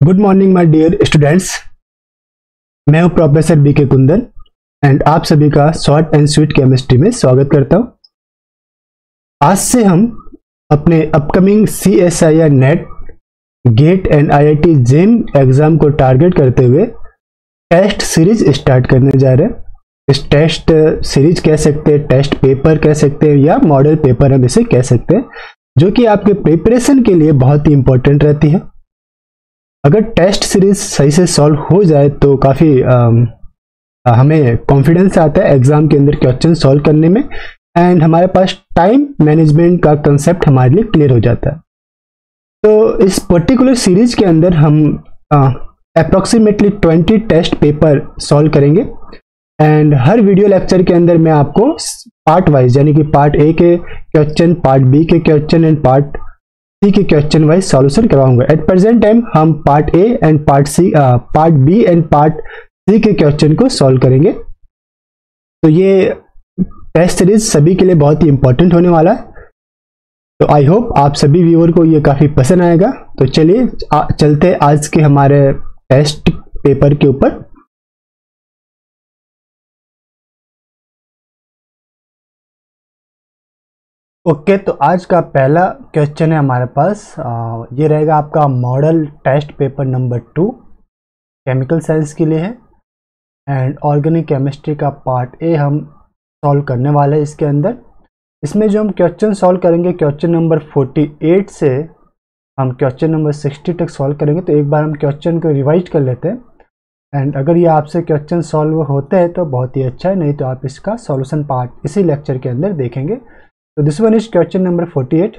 Good morning my dear students. मैं हूं professor B के कुंदन एंड आप सभी का शॉर्ट एंड स्वीट केमिस्ट्री में स्वागत करता हूं। आज से हम अपने upcoming CSIR NET GATE and IIT JAM exam को टारगेट करते हुए टेस्ट सीरीज स्टार्ट करने जा रहे हैं। इस टेस्ट सीरीज कह सकते हैं, टेस्ट पेपर कह सकते हैं या मॉडल पेपर हम इसे कह सकते हैं, जो कि आपके प्रिपरेशन के लिए बहुत ही इंपॉर्टेंट रहती है। अगर टेस्ट सीरीज सही से सॉल्व हो जाए तो काफ़ी हमें कॉन्फिडेंस आता है एग्जाम के अंदर क्वेश्चन सॉल्व करने में, एंड हमारे पास टाइम मैनेजमेंट का कंसेप्ट हमारे लिए क्लियर हो जाता है। तो इस पर्टिकुलर सीरीज के अंदर हम अप्रोक्सीमेटली 20 टेस्ट पेपर सॉल्व करेंगे एंड हर वीडियो लेक्चर के अंदर मैं आपको पार्ट वाइज यानी कि पार्ट ए के क्वेश्चन, पार्ट बी के क्वेश्चन एंड पार्ट सी के क्वेश्चन वाइज सॉल्यूशन करवाऊंगा। एट प्रेजेंट टाइम हम part A and part B and part C के क्वेश्चन को सॉल्व करेंगे। तो ये टेस्ट सीरीज सभी के लिए बहुत ही इंपॉर्टेंट होने वाला है। तो आई होप आप सभी व्यूअर को ये काफी पसंद आएगा। तो चलिए चलते आज के हमारे टेस्ट पेपर के ऊपर। ओके, तो आज का पहला क्वेश्चन है हमारे पास, ये रहेगा आपका model test paper number 2 chemical science के लिए है एंड ऑर्गेनिक केमिस्ट्री का पार्ट ए हम सॉल्व करने वाले हैं। इसके अंदर इसमें जो हम क्वेश्चन सॉल्व करेंगे, क्वेश्चन नंबर 48 से हम क्वेश्चन नंबर 60 तक सॉल्व करेंगे। तो एक बार हम क्वेश्चन को रिवाइज कर लेते हैं एंड अगर ये आपसे क्वेश्चन सॉल्व होते हैं तो बहुत ही अच्छा है, नहीं तो आप इसका सॉल्यूशन पार्ट इसी लेक्चर के अंदर देखेंगे। तो this one is question number 48।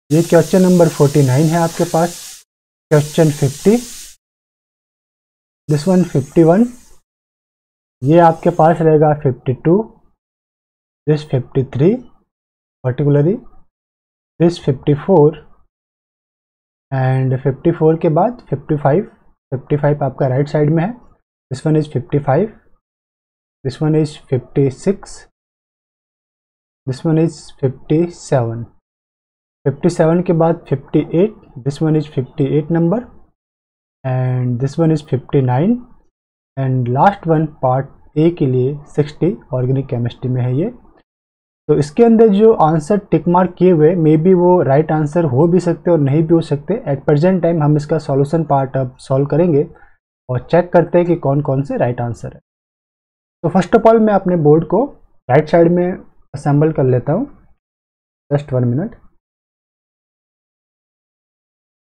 ये क्वेश्चन नंबर 49 है आपके पास, क्वेश्चन 50, दिस वन 51, ये आपके पास रहेगा 52, दिस 53 पर्टिकुलरली, दिस 54 एंड 54 के बाद 55 आपका राइट साइड में है। This one is 55, this one is 56, this one is 57 के बाद 58, this one is 58 number and this one is 59 and last one part A के लिए 60 ऑर्गेनिक केमिस्ट्री में है ये। तो इसके अंदर जो आंसर टिक मार्क किए हुए मे बी वो राइट आंसर हो भी सकते और नहीं भी हो सकते। एट प्रेजेंट टाइम हम इसका सॉल्यूशन पार्ट अब सॉल्व करेंगे और चेक करते हैं कि कौन कौन से राइट आंसर है। तो फर्स्ट ऑफ ऑल मैं अपने बोर्ड को राइट साइड में असेंबल कर लेता हूँ, जस्ट 1 मिनट।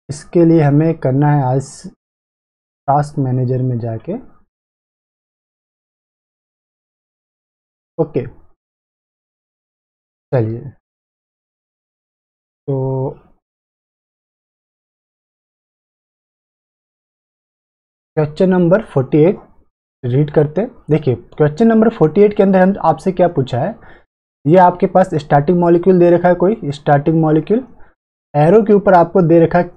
इसके लिए हमें करना है आज टास्क मैनेजर में जाके, ओके चलिए। तो क्वेश्चन नंबर 48 रीड करते हैं। देखिए क्वेश्चन नंबर 48 के अंदर हम आपसे क्या पूछा है, ये आपके पास स्टार्टिंग मॉलिक्यूल दे रखा है, कोई स्टार्टिंग मॉलिक्यूल, एरो के ऊपर आपको दे रखा है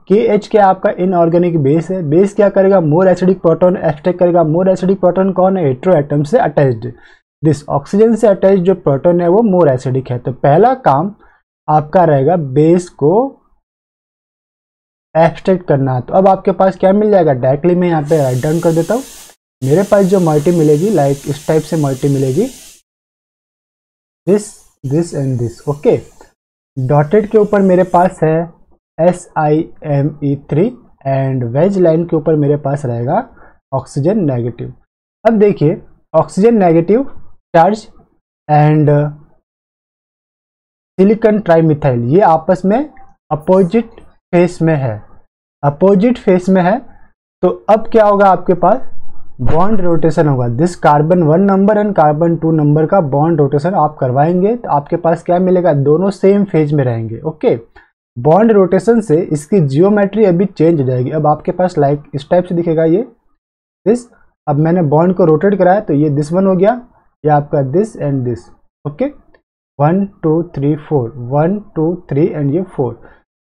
KH क्या आपका इनऑर्गेनिक बेस है। बेस क्या करेगा, मोर एसिडिक प्रोटॉन एक्सट्रैक्ट करेगा। मोर एसिडिक प्रोटॉन कौन है, हेटेरो एटम से अटैच्ड। दिस ऑक्सीजन से अटैच्ड जो प्रोटॉन है वो मोर एसिडिक है। तो पहला काम आपका रहेगा बेस को एक्सट्रैक्ट करना। तो अब आपके पास क्या मिल जाएगा, डायरेक्टली मैं यहाँ पे राइट डाउन कर देता हूँ। मेरे पास जो मल्टी मिलेगी, लाइक इस टाइप से मल्टी मिलेगी, this and this, okay. Dotted के ऊपर मेरे पास है SiMe3 एंड वेज लाइन के ऊपर मेरे पास रहेगा ऑक्सीजन नेगेटिव। अब देखिए oxygen negative charge and silicon trimethyl ये आपस में अपोजिट फेस में है, अपोजिट फेस में है। तो अब क्या होगा, आपके पास बॉन्ड रोटेशन होगा। This carbon 1 number and carbon 2 number का बॉन्ड रोटेशन आप करवाएंगे तो आपके पास क्या मिलेगा, दोनों सेम फेज में रहेंगे, ओके। बॉन्ड रोटेशन से इसकी जियोमेट्री अभी चेंज हो जाएगी। अब आपके पास लाइक इस टाइप से दिखेगा ये दिस। अब मैंने बॉन्ड को रोटेट कराया तो ये दिस वन हो गया, ये आपका this and this, okay. 1 2 3 4, 1 2 3 and ये 4।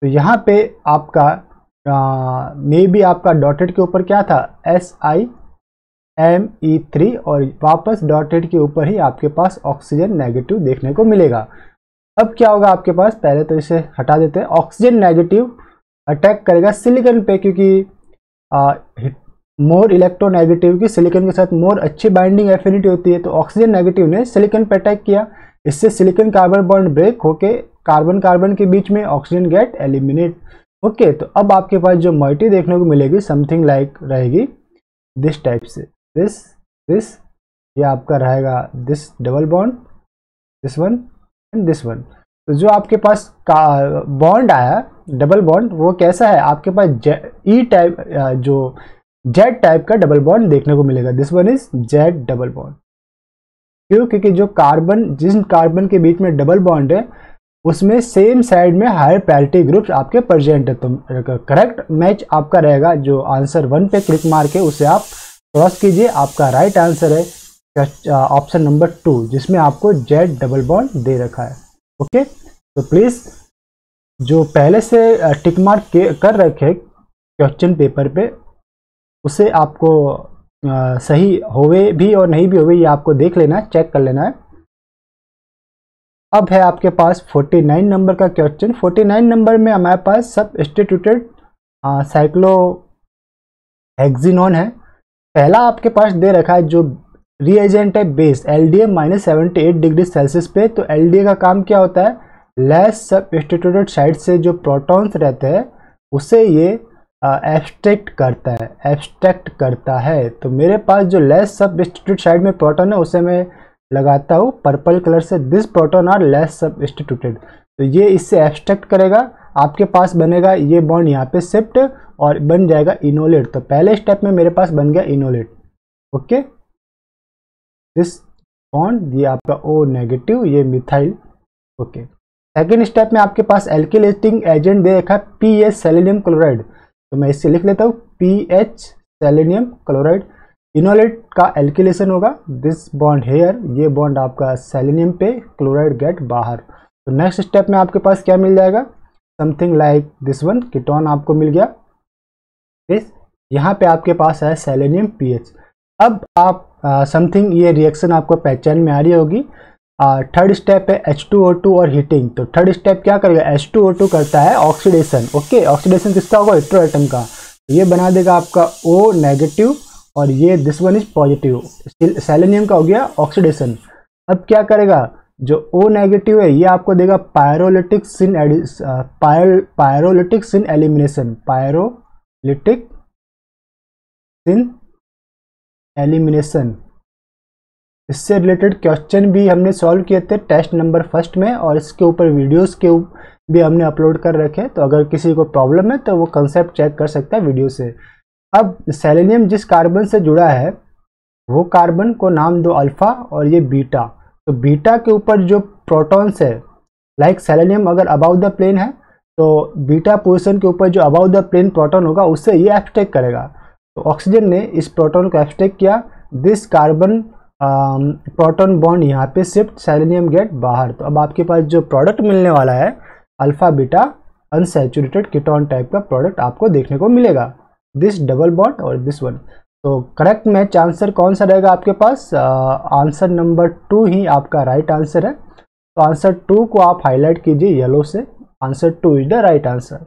तो यहाँ पे आपका मे बी आपका डॉटेड के ऊपर क्या था, SiMe3 और वापस डॉटेड के ऊपर ही आपके पास ऑक्सीजन नेगेटिव देखने को मिलेगा। अब क्या होगा आपके पास, पहले तो इसे हटा देते हैं। ऑक्सीजन नेगेटिव अटैक करेगा सिलिकॉन पे, क्योंकि मोर इलेक्ट्रोनेगेटिव की सिलिकॉन के साथ मोर अच्छी बाइंडिंग एफिनिटी होती है। तो ऑक्सीजन नेगेटिव ने सिलिकॉन पे अटैक किया, इससे सिलिकॉन कार्बन बॉन्ड ब्रेक होके कार्बन कार्बन के बीच में ऑक्सीजन गेट एलिमिनेट। ओके, तो अब आपके पास जो मॉइटी देखने को मिलेगी समथिंग लाइक रहेगी दिस टाइप से, दिस ये आपका रहेगा this double bond, this one and this one. तो जो आपके पास बॉन्ड आया डबल बॉन्ड वो कैसा है, आपके पास ई टाइप जो जेड टाइप का डबल बॉन्ड देखने को मिलेगा। This one is Z double bond. क्यों? क्योंकि जो कार्बन जिस कार्बन के बीच में डबल बॉन्ड है उसमें सेम साइड में हायर प्रायोरिटी ग्रुप्स आपके प्रेजेंट है। तो करेक्ट मैच आपका रहेगा जो आंसर 1 पे क्लिक मार के उसे आप क्रॉस कीजिए। आपका राइट आंसर है ऑप्शन नंबर 2 जिसमें आपको जेड डबल बॉन्ड दे रखा है। ओके, तो प्लीज जो पहले से टिक मार्क कर रखे क्वेश्चन पेपर पे उसे आपको सही होवे भी और नहीं भी होवे ये आपको देख लेना है, चेक कर लेना है। अब है आपके पास 49 नंबर का क्वेश्चन। 49 नंबर में हमारे पास सब्स्टिट्यूटेड साइक्लोहेक्सिनोन है। पहला आपके पास दे रखा है जो रिएजेंट है बेस LDA -78 डिग्री सेल्सियस पे। तो LDA का काम क्या होता है, लेस सब्स्टिट्यूटेड साइड से जो प्रोटॉन्स रहते हैं उसे ये एब्स्ट्रैक्ट करता है। तो मेरे पास जो लेस सब्स्टिट्यूटेड साइड में प्रोटॉन है उसे मैं लगाता हूँ पर्पल कलर से, this proton are less substituted. तो ये इससे एब्स्ट्रैक्ट करेगा, आपके पास बनेगा ये बॉन्ड यहाँ पे शिफ्ट और बन जाएगा इनोलेट। तो पहले स्टेप में मेरे पास बन गया इनोलेट। ओके, दिस बॉन्ड ये आपका O नेगेटिव, ये मिथाइल। ओके, सेकेंड स्टेप में आपके पास एल्किलेटिंग एजेंट दे रखा है PH सेलेनियम क्लोराइड। तो मैं इससे लिख लेता हूँ PH सेलेनियम क्लोराइड। इनोलेट का एल्किलेशन होगा दिस बॉन्ड हेयर, ये बॉन्ड आपका सेलेनियम पे, क्लोराइड गेट बाहर। तो नेक्स्ट स्टेप में आपके पास क्या मिल जाएगा, something like this one, ketone आपको मिल गया। यहाँ पे आपके पास है सेलेनियम PH। अब आप समथिंग ये रिएक्शन आपको पहचान में आ रही होगी। थर्ड स्टेप है H2O2 और हीटिंग। तो थर्ड स्टेप क्या करेगा, H2O2 करता है ऑक्सीडेशन। ओके, ऑक्सीडेशन किसका होगा, हेटेरो एटम का। ये बना देगा आपका O नेगेटिव और ये this one is positive. Selenium का हो गया ऑक्सीडेशन। अब क्या करेगा, जो O नेगेटिव है ये आपको देगा पायरोलिटिक सिन एलिमिनेशन, पायरोलिटिक सिन एलिमिनेशन। इससे रिलेटेड क्वेश्चन भी हमने सॉल्व किए थे टेस्ट नंबर 1 में और इसके ऊपर वीडियोस के भी हमने अपलोड कर रखे। तो अगर किसी को प्रॉब्लम है तो वो कंसेप्ट चेक कर सकता है वीडियो से। अब सेलेनियम जिस कार्बन से जुड़ा है वो कार्बन को नाम दो अल्फा और ये बीटा। तो बीटा के ऊपर जो प्रोटॉन्स है, लाइक सेलेनियम अगर अबाउ द प्लेन है तो बीटा पोजीशन के ऊपर जो अबाउ द प्लेन प्रोटॉन होगा उससे ये एब्स्ट्रैक्ट करेगा। तो ऑक्सीजन ने इस प्रोटॉन को एब्स्ट्रैक्ट किया, दिस कार्बन प्रोटॉन बॉन्ड यहाँ पे शिफ्ट, सेलेनियम गेट बाहर। तो अब आपके पास जो प्रोडक्ट मिलने वाला है alpha beta unsaturated ketone type का प्रोडक्ट आपको देखने को मिलेगा, दिस डबल बॉन्ड और दिस वन। तो करेक्ट मैच आंसर कौन सा रहेगा आपके पास, आंसर नंबर 2 ही आपका राइट आंसर है। तो आंसर 2 को आप हाईलाइट कीजिए येलो से, answer 2 is the right answer.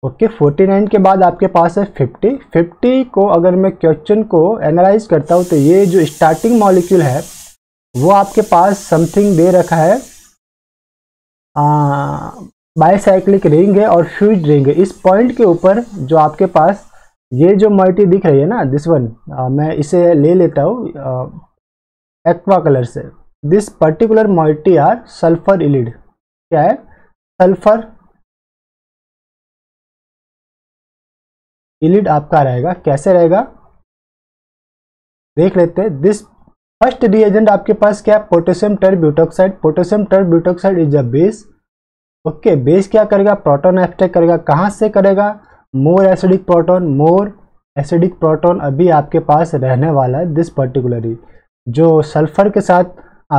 Okay, 49 के बाद आपके पास है 50 को अगर मैं क्वेश्चन को एनालाइज करता हूँ तो ये जो स्टार्टिंग मॉलिक्यूल है वो आपके पास समथिंग दे रखा है, बाइसाइक्लिक रिंग है और फ्यूज रिंग है। इस पॉइंट के ऊपर जो आपके पास ये जो मॉइटी दिख रही है ना, दिस वन, मैं इसे ले लेता हूँ एक्वा कलर से। This particular moiety are sulphur ylide. क्या है, सल्फर इलिड आपका रहेगा। कैसे रहेगा देख लेते हैं। दिस फर्स्ट रिएजेंट आपके पास क्या है, potassium tertbutoxide. Potassium tertbutoxide is a base. Okay, base क्या करेगा, प्रोटॉन एब्स्ट्रैक्ट करेगा। कहाँ से करेगा, more acidic proton. More acidic proton अभी आपके पास रहने वाला है दिस पर्टिकुलरली। जो सल्फर के साथ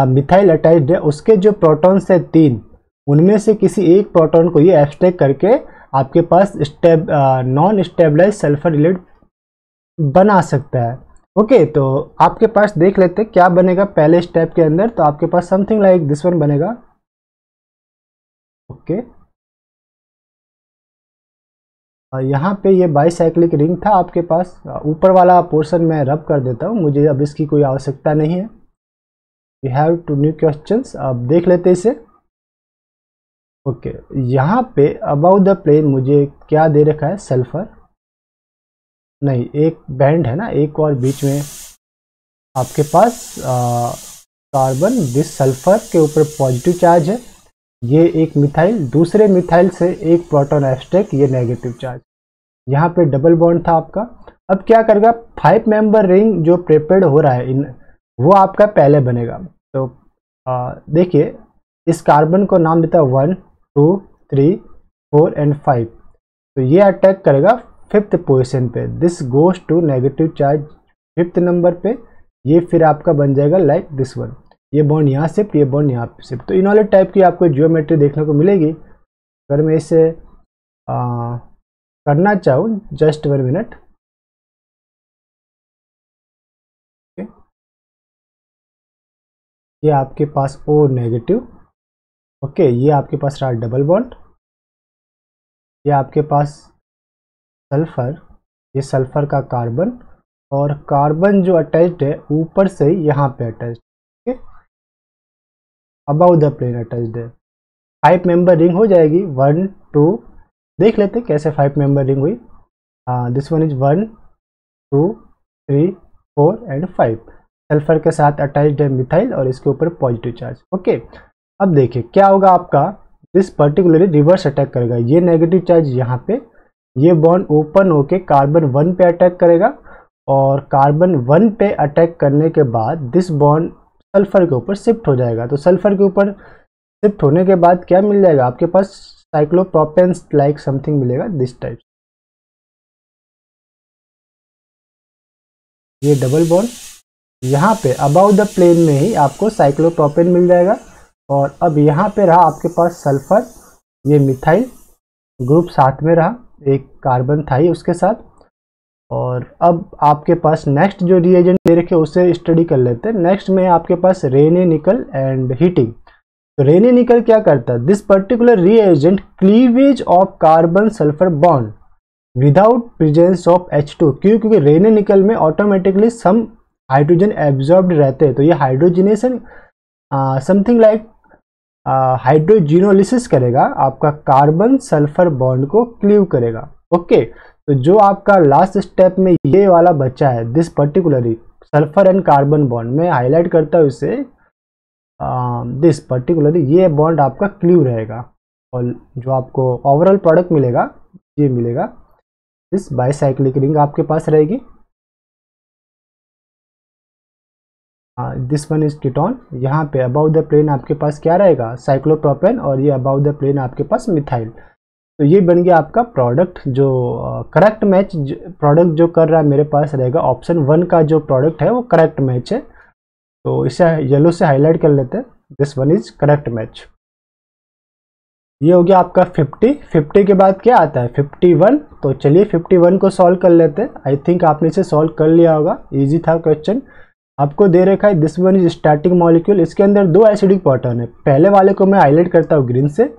मिथाइल अटैच्ड है उसके जो प्रोटॉन्स है 3, उनमें से किसी एक प्रोटॉन को ये एब्स्ट्रैक्ट करके आपके पास नॉन स्टेबलाइज सल्फर इलिड बना सकता है। ओके, तो आपके पास देख लेते हैं क्या बनेगा पहले स्टेप के अंदर। तो आपके पास समथिंग लाइक दिस वन बनेगा। ओके, यहाँ पे ये बाईसाइक्लिक रिंग था आपके पास, ऊपर वाला पोर्शन मैं रब कर देता हूँ, मुझे अब इसकी कोई आवश्यकता नहीं है। We have two new questions, अब देख लेते हैं इसे। ओके, यहाँ पे अबाउ द प्लेन मुझे क्या दे रखा है, सल्फर नहीं, एक बैंड है ना, एक और बीच में आपके पास कार्बन, दिस सल्फर के ऊपर पॉजिटिव चार्ज है, ये एक मिथाइल, दूसरे मिथाइल से एक प्रोटॉन एब्स्ट्रैक्ट, ये नेगेटिव चार्ज, यहाँ पे डबल बॉन्ड था आपका। अब क्या करेगा, 5 मेंबर रिंग जो प्रिपेयर्ड हो रहा है वो आपका पहले बनेगा। तो देखिए, इस कार्बन को नाम देता है 1 2 3 4 एंड 5, तो ये अटैक करेगा 5th पोजीशन पे, this goes to negative charge 5th number पे, ये फिर आपका बन जाएगा लाइक दिस वन, ये बॉन्ड यहाँ शिफ्ट, ये बॉन्ड यहाँ पे शिफ्ट। तो इन वाले टाइप की आपको ज्योमेट्री देखने को मिलेगी। अगर मैं इसे करना चाहूँ, जस्ट 1 मिनट, ये आपके पास O नेगेटिव, ओके, ये आपके पास रहा डबल बॉन्ड, ये आपके पास सल्फर, ये सल्फर का कार्बन, और कार्बन जो अटैच्ड है ऊपर से ही यहाँ पे attached, okay, above the plane attached है। 5 मेंबर रिंग हो जाएगी, 1 2, देख लेते कैसे 5 मेंबर रिंग हुई। This one is 1 2 3 4 and 5, sulphur के साथ अटैच्ड है मिथाइल और इसके ऊपर पॉजिटिव चार्ज, ओके। अब देखिए क्या होगा आपका, दिस पर्टिकुलरली रिवर्स अटैक करेगा, ये नेगेटिव चार्ज यहाँ पे, ये बॉन्ड ओपन होके कार्बन 1 पे अटैक करेगा, और कार्बन 1 पे अटैक करने के बाद दिस बॉन्ड सल्फर के ऊपर शिफ्ट हो जाएगा। तो सल्फर के ऊपर शिफ्ट होने के बाद क्या मिल जाएगा आपके पास, साइक्लोप्रोपेन लाइक समथिंग मिलेगा दिस टाइप, ये डबल बॉन्ड यहाँ पे अबाउ द प्लेन में ही आपको साइक्लोप्रोपेन मिल जाएगा। और अब यहाँ पे रहा आपके पास सल्फर, ये मिथाइल ग्रुप साथ में रहा, एक कार्बन था ही उसके साथ। और अब आपके पास नेक्स्ट जो रिएजेंट दे रखे उसे स्टडी कर लेते हैं। नेक्स्ट में आपके पास रेने निकल एंड हीटिंग। तो रेने निकल क्या करता है, this particular reagent cleavage of carbon sulphur bond without presence of H2, क्योंकि रेने निकल में ऑटोमेटिकली सम हाइड्रोजन एब्जॉर्ब्ड रहते हैं, तो ये हाइड्रोजिनेशन समथिंग लाइक हाइड्रोजिनोलिसिस करेगा, आपका कार्बन सल्फर बॉन्ड को क्लीव करेगा, ओके। तो जो आपका लास्ट स्टेप में ये वाला बचा है, this particularly sulphur and carbon bond, मैं हाईलाइट करता हूँ इसे, दिस पर्टिकुलरली ये बॉन्ड आपका क्लीव रहेगा, और जो आपको ओवरऑल प्रोडक्ट मिलेगा ये मिलेगा, दिस बाईसाइक्लिक रिंग आपके पास रहेगी। दिस वन इज कीटोन, यहाँ पे अबाउ द प्लेन आपके पास क्या रहेगा, साइक्लोप्रोपेन, और ये अबाउ द प्लेन आपके पास मिथाइल। तो ये बन गया आपका प्रोडक्ट। जो करेक्ट मैच प्रोडक्ट जो कर रहा है मेरे पास रहेगा ऑप्शन 1 का जो प्रोडक्ट है वो करेक्ट मैच है। तो इसे येलो से हाईलाइट कर लेते हैं, this one is correct match. ये हो गया आपका 50 के बाद क्या आता है 51। तो चलिए 51 को सॉल्व कर लेते हैं। आई थिंक आपने इसे सॉल्व कर लिया होगा, इजी था क्वेश्चन। आपको दे रखा है this one is static molecule, इसके अंदर 2 एसिडिक प्रोटॉन है। पहले वाले को मैं हाईलाइट करता हूँ ग्रीन से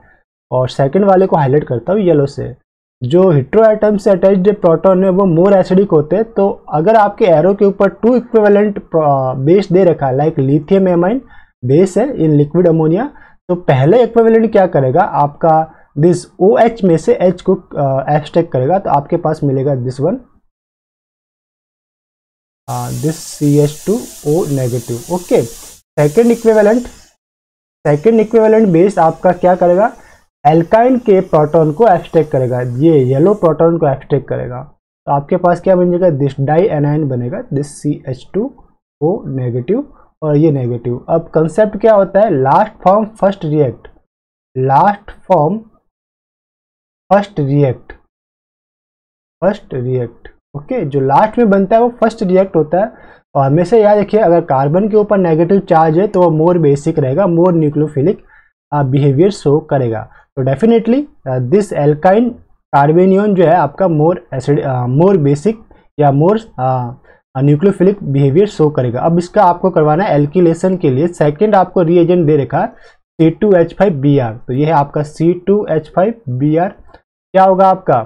और सेकंड वाले को हाईलाइट करता हूँ येलो से। जो हेटेरो एटम से अटैच्ड प्रोटॉन है वो मोर एसिडिक होते हैं। तो अगर आपके एरो के ऊपर 2 इक्विवेलेंट बेस दे रखा है, लाइक लिथियम एमाइन बेस है इन लिक्विड अमोनिया, तो पहले इक्विवेलेंट क्या करेगा आपका, दिस OH में से H को एब्स्ट्रैक्ट करेगा, तो आपके पास मिलेगा this one, this CH2O negative, okay. Second equivalent base आपका क्या करेगा, एल्काइन के प्रोटॉन को एब्स्ट्रैक्ट करेगा, ये येलो प्रोटॉन को एब्स्ट्रैक्ट करेगा, तो आपके पास क्या बन जाएगा, दिस डाई एनाइन बनेगा, दिस CH2O नेगेटिव और ये नेगेटिव। अब कंसेप्ट क्या होता है, last form first react, okay. जो लास्ट में बनता है वो फर्स्ट रिएक्ट होता है। और हमेशा याद रखिए, अगर कार्बन के ऊपर नेगेटिव चार्ज है तो वो मोर बेसिक रहेगा, मोर न्यूक्लियोफिलिक बिहेवियर शो करेगा। तो डेफिनेटली दिस एल्काइन कार्बेनियन जो है आपका मोर बेसिक या मोर न्यूक्लियोफिलिक बिहेवियर शो करेगा। अब इसका आपको करवाना है एल्किलेशन के लिए। सेकंड आपको रिएजेंट दे रखा C2H5Br, तो ये है आपका C2H5Br। क्या होगा आपका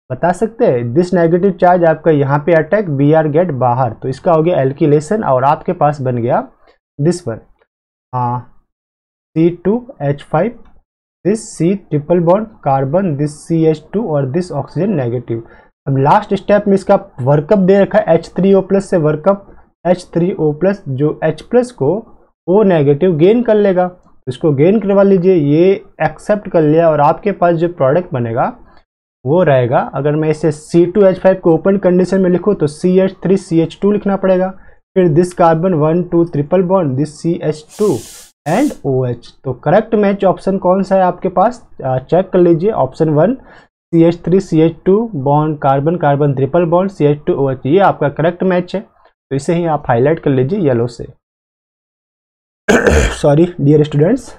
बता सकते हैं? दिस नेगेटिव चार्ज आपका यहाँ पे अटैक, बी आर गेट बाहर, तो इसका हो गया एल्किलेशन और आपके पास बन गया this one C2H5, this C triple bond carbon, this CH2 और दिस ऑक्सीजन नेगेटिव। अब लास्ट स्टेप में इसका वर्कअप दे रखा है H3O+ से वर्कअप H3O+, जो H+ को O नेगेटिव गेन कर लेगा, इसको गेन करवा लीजिए, ये एक्सेप्ट कर लिया और आपके पास जो प्रोडक्ट बनेगा वो रहेगा। अगर मैं इसे C2H5 को ओपन कंडीशन में लिखूँ तो CH3CH2 लिखना पड़ेगा, फिर this carbon 1 2 triple bond, this CH2 and OH। तो करेक्ट मैच ऑप्शन कौन सा है आपके पास, चेक कर लीजिए। Option 1 CH3CH2 bond carbon carbon triple bond CH2 OH, ये आपका करेक्ट मैच है। तो इसे ही आप हाईलाइट कर लीजिए येलो से। Sorry dear students.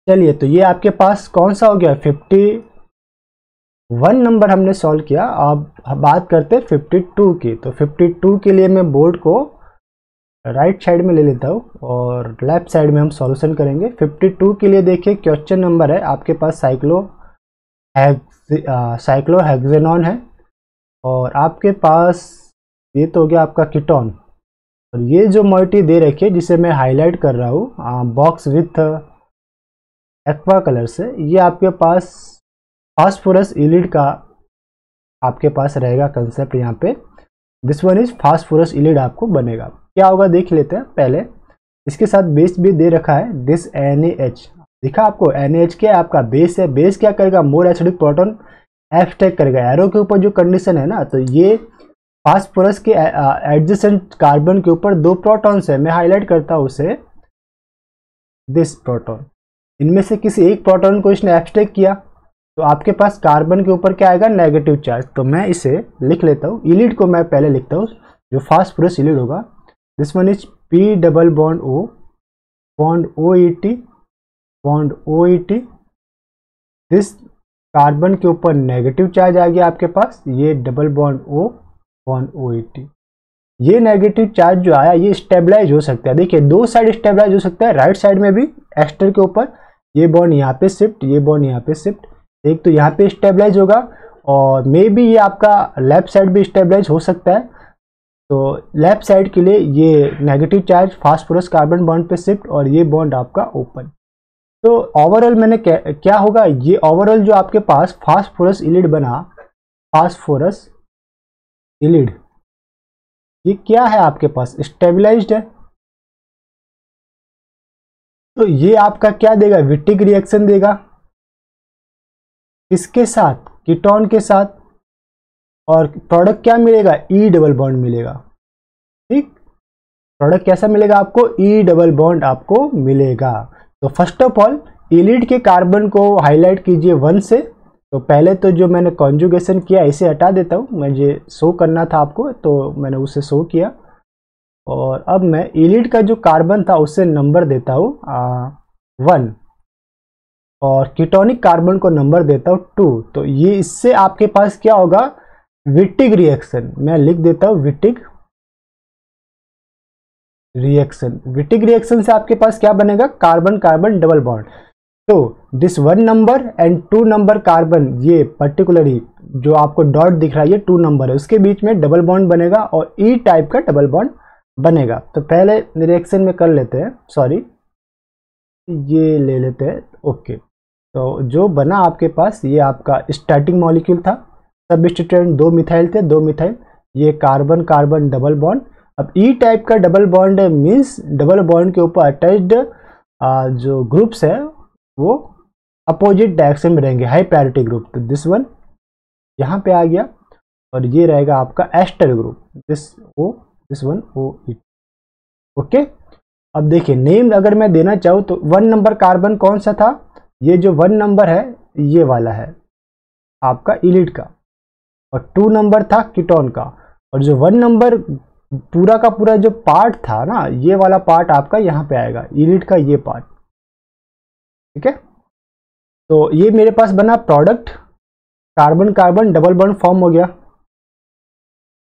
चलिए, तो ये आपके पास कौन सा हो गया, 51 नंबर हमने सॉल्व किया। अब बात करते हैं 52 की। तो 52 के लिए मैं बोर्ड को राइट साइड में ले लेता हूँ और लेफ्ट साइड में हम सॉल्यूशन करेंगे। 52 के लिए देखिए क्वेश्चन नंबर है आपके पास साइक्लोहेक्सेनॉन है और आपके पास ये तो हो गया आपका कीटोन, और ये जो मॉइटी दे रखी है जिसे मैं हाईलाइट कर रहा हूँ बॉक्स विथ एक्वा कलर से, ये आपके पास फास्फोरस इलिड का आपके पास रहेगा कंसेप्ट यहाँ पे। दिस वन इज फास्फोरस इलिड आपको बनेगा। क्या होगा देख लेते हैं पहले। इसके साथ बेस भी दे रखा है, दिस NaH दिखा आपको। NaH क्या है आपका बेस है। बेस क्या करेगा, मोर एसिडिक प्रोटॉन एब्स्ट्रैक्ट करेगा। एरो के ऊपर जो कंडीशन है ना, तो ये फास्फोरस के एडजेसेंट कार्बन के ऊपर 2 प्रोटॉन्स है, मैं हाईलाइट करता हूँ उसे दिस प्रोटॉन। इनमें से किसी एक प्रोटॉन को इसने एब्स्ट्रैक्ट किया तो आपके पास कार्बन के ऊपर क्या आएगा, नेगेटिव चार्ज। तो मैं इसे लिख लेता हूँ, इलिड को मैं पहले लिखता हूँ जो फास्फोरस इलिड होगा। This one is P double bond O bond OET bond OET। This carbon के ऊपर नेगेटिव चार्ज आ गया आपके पास, ये double bond O bond OET। ये नेगेटिव चार्ज जो आया ये स्टेबलाइज हो सकता है। देखिए 2 साइड स्टेबलाइज हो सकता है, राइट साइड में भी एस्टर के ऊपर, ये बॉन्ड यहाँ पे शिफ्ट, ये बॉन्ड यहाँ पे शिफ्ट, एक तो यहाँ पे स्टेबलाइज होगा और मे बी ये आपका लेफ्ट साइड भी स्टेबलाइज हो सकता है। तो लेफ्ट साइड के लिए ये negative charge phosphorus carbon bond पे शिफ्ट और ये बॉन्ड आपका ओपन। तो ओवरऑल मैंने क्या होगा, ये ओवरऑल जो आपके पास फास्फोरस इलिड बना, फास्फोरस इलिड, ये क्या है आपके पास, स्टेबलाइज्ड है। तो ये आपका क्या देगा, विटिक रिएक्शन देगा, किसके साथ, कीटोन के साथ, और प्रोडक्ट क्या मिलेगा, E डबल बॉन्ड मिलेगा। ठीक, प्रोडक्ट कैसा मिलेगा आपको, E डबल बॉन्ड आपको मिलेगा। तो फर्स्ट ऑफ ऑल इलिड के कार्बन को हाईलाइट कीजिए 1 से। तो पहले तो जो मैंने कॉन्जुगेशन किया इसे हटा देता हूँ, मुझे शो करना था आपको तो मैंने उसे शो किया। और अब मैं इलिड का जो कार्बन था उससे नंबर देता हूँ 1 और कीटोनिक कार्बन को नंबर देता हूँ 2। तो ये इससे आपके पास क्या होगा, विटिक रिएक्शन। मैं लिख देता हूँ विटिक रिएक्शन। विटिक रिएक्शन से आपके पास क्या बनेगा, कार्बन कार्बन डबल बॉन्ड। तो this 1 number and 2 number carbon, ये पर्टिकुलरली जो आपको डॉट दिख रहा है ये 2 नंबर है, उसके बीच में डबल बॉन्ड बनेगा और E टाइप का डबल बॉन्ड बनेगा। तो पहले रिएक्शन में कर लेते हैं, सॉरी ये ले लेते हैं, ओके। तो जो बना आपके पास ये आपका स्टार्टिंग मॉलिक्यूल था, सबस्टिट्यूएंट 2 मिथाइल थे, 2 मिथाइल, ये कार्बन कार्बन डबल बॉन्ड। अब E टाइप का double bond means double bond के ऊपर अटैच्ड जो ग्रुप्स है वो अपोजिट डायरेक्शन में रहेंगे, हाई प्रायोरिटी ग्रुप। तो दिस वन यहाँ पे आ गया और ये रहेगा आपका ester group, this one O। Okay, अब देखिए नेम अगर मैं देना चाहूँ तो 1 नंबर कार्बन कौन सा था, ये जो 1 नंबर है ये वाला है आपका इलिड का, और 2 नंबर था कीटोन का, और जो 1 नंबर पूरा का पूरा जो पार्ट था ना, ये वाला पार्ट आपका यहाँ पे आएगा, इलिड का ये पार्ट। ठीक है, तो ये मेरे पास बना product, carbon carbon double bond form हो गया,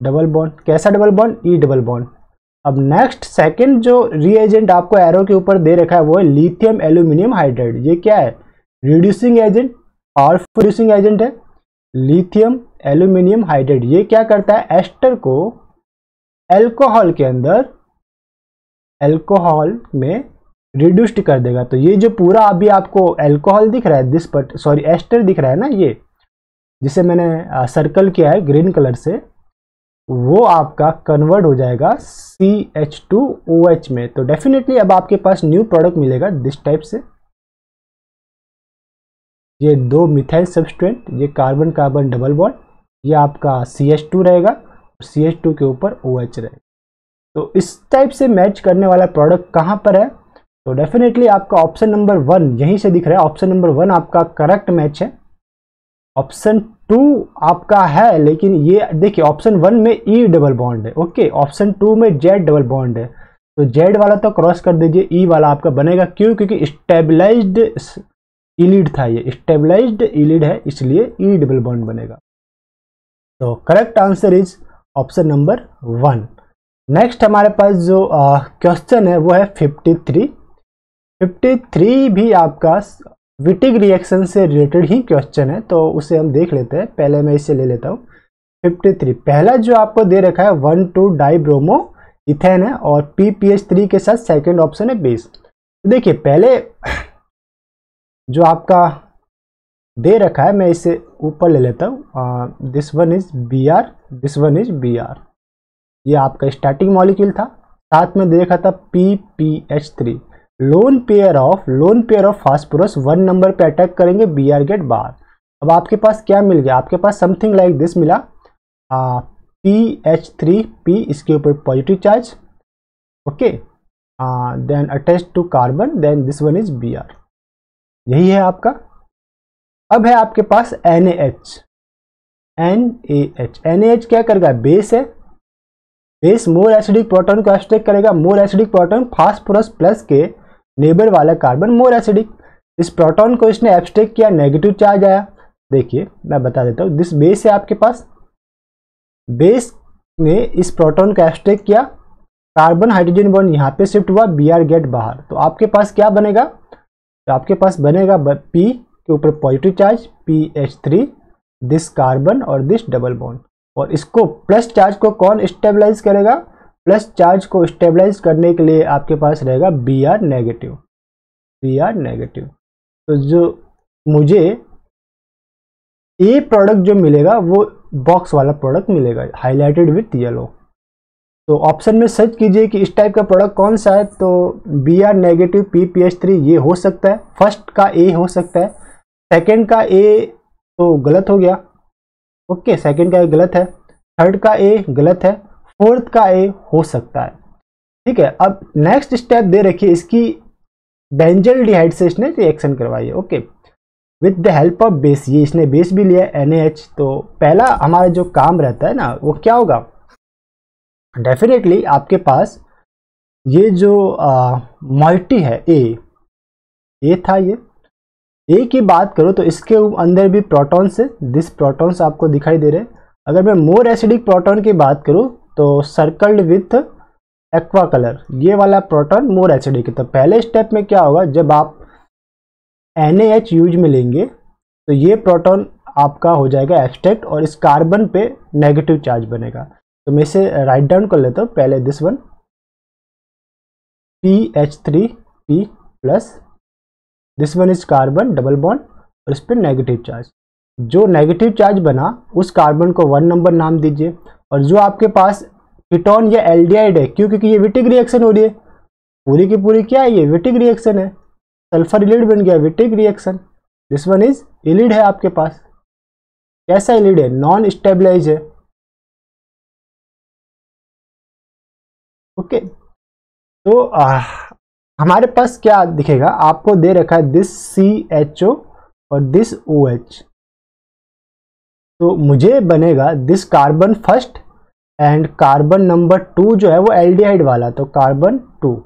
डबल बॉन्ड, कैसा double bond, E double bond. अब नेक्स्ट सेकंड जो रिएजेंट आपको एरो के ऊपर दे रखा है वो है लिथियम एल्यूमिनियम हाइड्राइड। ये क्या है, reducing agent, powerful reducing agent है। लिथियम एल्यूमिनियम हाइड्राइड, ये क्या करता है, एस्टर को अल्कोहल के अंदर, अल्कोहल में रिड्यूस्ड कर देगा। तो ये जो पूरा अभी आपको अल्कोहल दिख रहा है, दिस बट सॉरी एस्टर दिख रहा है ना, ये जिसे मैंने सर्कल किया है ग्रीन कलर से, वो आपका कन्वर्ट हो जाएगा CH2OH में। तो डेफिनेटली अब आपके पास न्यू प्रोडक्ट मिलेगा दिस टाइप से। ये 2 मिथाइल सब्सटेंट, ये कार्बन कार्बन डबल बॉन्ड, ये आपका CH2 रहेगा, CH2 के ऊपर OH रहेगा। तो इस टाइप से मैच करने वाला प्रोडक्ट कहाँ पर है, तो डेफिनेटली आपका ऑप्शन नंबर 1 यहीं से दिख रहा है। ऑप्शन नंबर 1 आपका करेक्ट मैच है। ऑप्शन 2 आपका है, लेकिन ये देखिए ऑप्शन 1 में E डबल बॉन्ड है, ओके, ऑप्शन 2 में Z डबल बॉन्ड है, तो Z वाला तो क्रॉस कर दीजिए, E वाला आपका बनेगा। क्यों? क्योंकि स्टेबलाइज्ड इलिड था, ये स्टेबलाइज्ड इलिड है, इसलिए E डबल बॉन्ड बनेगा। तो correct answer is option number 1। Next हमारे पास जो क्वेश्चन है वो है 53। 53 भी आपका विटिग रिएक्शन से रिलेटेड ही क्वेश्चन है, तो उसे हम देख लेते हैं। पहले मैं इसे ले लेता हूँ। 53 पहला जो आपको दे रखा है 1,2 डाइब्रोमो इथेन है, और PPH3 के साथ सेकंड ऑप्शन है बेस। तो देखिए पहले जो आपका दे रखा है, मैं इसे ऊपर ले लेता हूँ। This one is Br, this one is Br, ये आपका स्टार्टिंग मॉलिक्यूल था। साथ में दे रखा था PPH3, lone pair of phosphorus 1 number पे अटैक करेंगे, Br गेट बाहर। अब आपके पास क्या मिल गया, आपके पास समथिंग लाइक दिस मिला, PH3P, इसके ऊपर positive charge, okay, then attach to carbon, then this one is Br, यही है आपका। अब है आपके पास NaH। NaH क्या करेगा, बेस है, बेस मोर एसिडिक प्रोटॉन को एब्स्ट्रैक्ट करेगा। More acidic proton phosphorus plus के नेबर वाला कार्बन मोर एसिडिक, इस प्रोटॉन को इसने एब्स्ट्रैक्ट किया, नेगेटिव चार्ज आया। देखिए मैं बता देता हूँ, दिस बेस है आपके पास, बेस ने इस प्रोटॉन को एब्स्ट्रैक्ट किया, कार्बन हाइड्रोजन बॉन्ड यहाँ पे शिफ्ट हुआ, Br गेट बाहर। तो आपके पास क्या बनेगा, तो आपके पास बनेगा P के ऊपर positive charge, PH3, this carbon और दिस डबल बॉन्ड, और इसको प्लस चार्ज को कौन स्टेबलाइज करेगा, प्लस चार्ज को स्टेबलाइज करने के लिए आपके पास रहेगा Br नेगेटिव, Br नेगेटिव। तो जो मुझे ए प्रोडक्ट जो मिलेगा वो बॉक्स वाला प्रोडक्ट मिलेगा, हाईलाइटेड विथ येलो। तो ऑप्शन में सर्च कीजिए कि इस टाइप का प्रोडक्ट कौन सा है, तो Br नेगेटिव PPH3 ये हो सकता है, फर्स्ट का ए हो सकता है, सेकंड का ए तो गलत हो गया, ओके, सेकंड का ए गलत है, थर्ड का ए गलत है, फोर्थ का ए हो सकता है, ठीक है। अब नेक्स्ट स्टेप दे रखिए, इसकी बेंजल्डिहाइड से इसने रिएक्शन करवाई है, okay, with the help of base, ये इसने बेस भी लिया NaH। तो पहला हमारा जो काम रहता है ना वो क्या होगा, डेफिनेटली आपके पास ये जो मॉइटी है ए था, ये ए की बात करो तो इसके अंदर भी प्रोटॉन्स है, दिस प्रोटॉन्स आपको दिखाई दे रहे हैं। अगर मैं मोर एसिडिक प्रोटॉन की बात करूं तो सर्कल्ड विथ एक्वा कलर, ये वाला प्रोटॉन मोर एसिडिक है। तो पहले स्टेप में क्या होगा, जब आप NaH यूज में लेंगे तो ये प्रोटॉन आपका हो जाएगा एब्स्ट्रैक्ट, और इस कार्बन पे नेगेटिव चार्ज बनेगा। तो मैं इसे राइट डाउन कर लेता हूँ। पहले this one PH3P plus, this one is carbon double bond और इस पर नेगेटिव चार्ज। जो नेगेटिव चार्ज बना उस कार्बन को 1 नंबर नाम दीजिए, और जो आपके पास कीटोन या एल्डिहाइड है, क्योंकि ये विटिक रिएक्शन हो रही है, पूरी की पूरी क्या है, ये विटिक रिएक्शन है, सल्फर इलिड बन गया, Wittig reaction. This one is ylide है आपके पास, कैसा इलिड है, नॉन स्टेबलाइज है, ओके। तो हमारे पास क्या दिखेगा, आपको दे रखा है दिस CHO और दिस OH, तो मुझे बनेगा this carbon first and carbon number 2 जो है वो एल्डिहाइड वाला, तो कार्बन 2,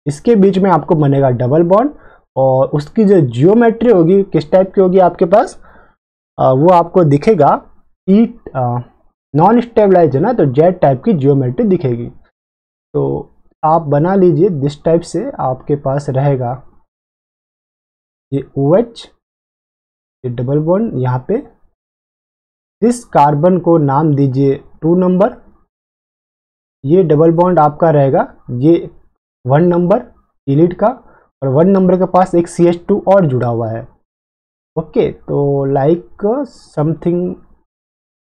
इसके बीच में आपको बनेगा डबल बॉन्ड, और उसकी जो जियोमेट्री होगी किस टाइप की होगी आपके पास, वो आपको दिखेगा ई नॉन स्टेबलाइज है ना, तो जेड टाइप की जियोमेट्री दिखेगी। तो आप बना लीजिए दिस टाइप से, आपके पास रहेगा ये OH, ये डबल बॉन्ड यहाँ पे, इस कार्बन को नाम दीजिए 2 नंबर, ये डबल बॉन्ड आपका रहेगा ये 1 नंबर इलीट का, और 1 नंबर के पास एक CH2 और जुड़ा हुआ है। ओके, तो लाइक समथिंग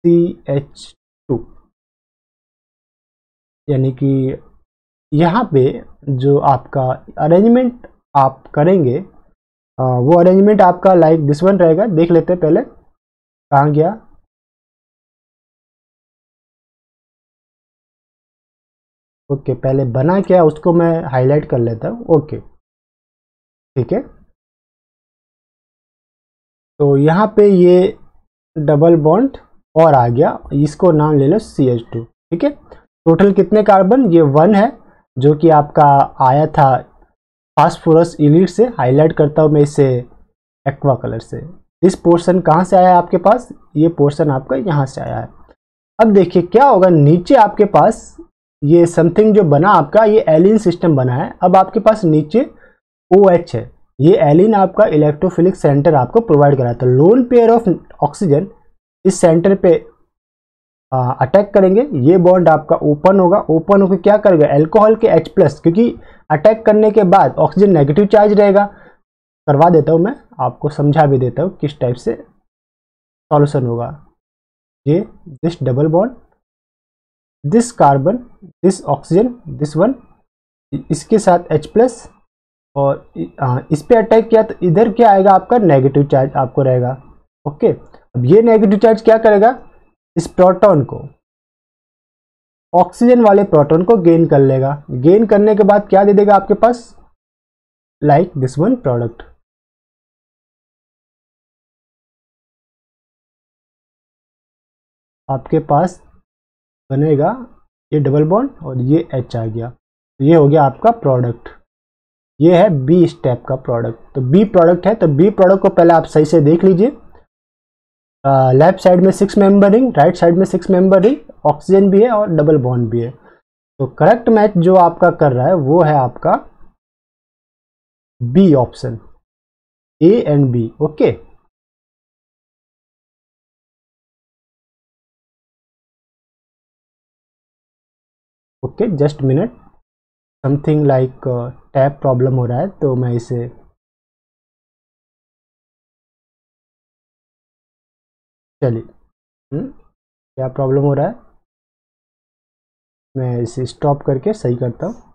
CH2, यानी कि यहाँ पे जो आपका अरेंजमेंट आप करेंगे वो अरेंजमेंट आपका लाइक दिस वन रहेगा। देख लेते हैं पहले कहाँ गया। ओके, पहले बना क्या उसको मैं हाईलाइट कर लेता हूँ। ओके ठीक है, तो यहाँ पे ये डबल बॉन्ड और आ गया, इसको नाम ले लो CH2। ठीक है, टोटल कितने कार्बन, ये 1 है जो कि आपका आया था फास्फोरस इलीट से। हाईलाइट करता हूँ मैं इसे एक्वा कलर से। दिस पोर्शन कहाँ से आया है आपके पास, ये पोर्शन आपका यहाँ से आया है। अब देखिए क्या होगा, नीचे आपके पास ये समथिंग जो बना आपका, ये एलिन सिस्टम बना है। अब आपके पास नीचे OH है, ये एलिन आपका इलेक्ट्रोफिलिक सेंटर आपको प्रोवाइड कराता है। लोन पेयर ऑफ ऑक्सीजन इस सेंटर पे अटैक करेंगे, ये बॉन्ड आपका ओपन होगा। ओपन होकर क्या करेगा, अल्कोहल के H+, क्योंकि अटैक करने के बाद ऑक्सीजन नेगेटिव चार्ज रहेगा। करवा देता हूँ मैं, आपको समझा भी देता हूँ किस टाइप से सॉल्यूशन होगा। ये this double bond, this carbon, this oxygen, this one, इसके साथ H+, और इस पे अटैक किया तो इधर क्या आएगा आपका नेगेटिव चार्ज आपको रहेगा। ओके, अब ये नेगेटिव चार्ज क्या करेगा, इस प्रोटॉन को, ऑक्सीजन वाले प्रोटॉन को गेन कर लेगा। गेन करने के बाद क्या दे देगा आपके पास, लाइक दिस वन प्रोडक्ट। आपके पास बनेगा ये डबल बॉन्ड और ये H आ गया, तो ये हो गया आपका प्रोडक्ट। ये है B स्टेप का प्रोडक्ट। तो B प्रोडक्ट है, तो B प्रोडक्ट को पहले आप सही से देख लीजिए। लेफ्ट साइड में 6 मेंबर रिंग, राइट साइड में 6 मेंबर रिंग, ऑक्सीजन भी है और डबल बॉन्ड भी है। तो करेक्ट मैच जो आपका कर रहा है वो है आपका B option, A and B। Okay, okay just minute, something like tab problem हो रहा है, तो मैं इसे चलिए क्या प्रॉब्लम हो रहा है, मैं इसे स्टॉप करके सही करता हूँ।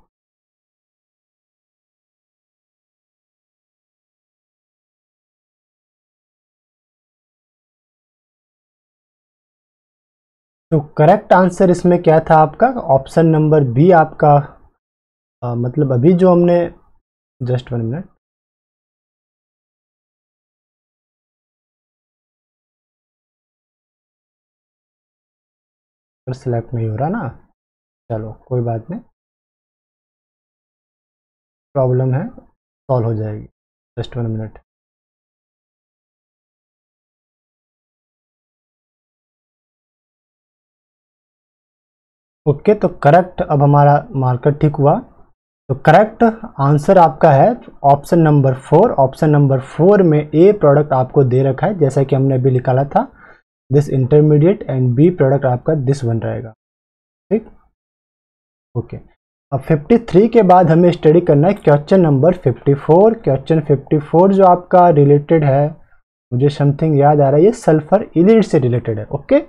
तो करेक्ट आंसर इसमें क्या था आपका, ऑप्शन नंबर B आपका। मतलब अभी जो हमने, जस्ट 1 मिनट, सिलेक्ट नहीं हो रहा ना, चलो कोई बात नहीं, प्रॉब्लम है, सॉल्व हो जाएगी, जस्ट 1 मिनट। ओके, तो करेक्ट, अब हमारा मार्कर ठीक हुआ। तो करेक्ट आंसर आपका है ऑप्शन नंबर 4। ऑप्शन नंबर 4 में A प्रोडक्ट आपको दे रखा है, जैसा कि हमने अभी निकाला था, this intermediate, and B product आपका दिस वन रहेगा। ठीक, ओके। अब 53 के बाद हमें स्टडी करना है क्वेश्चन नंबर 54। क्वेश्चन 54 जो आपका रिलेटेड है, मुझे समथिंग याद आ रहा है, ये सल्फर इलिट से रिलेटेड है। Okay,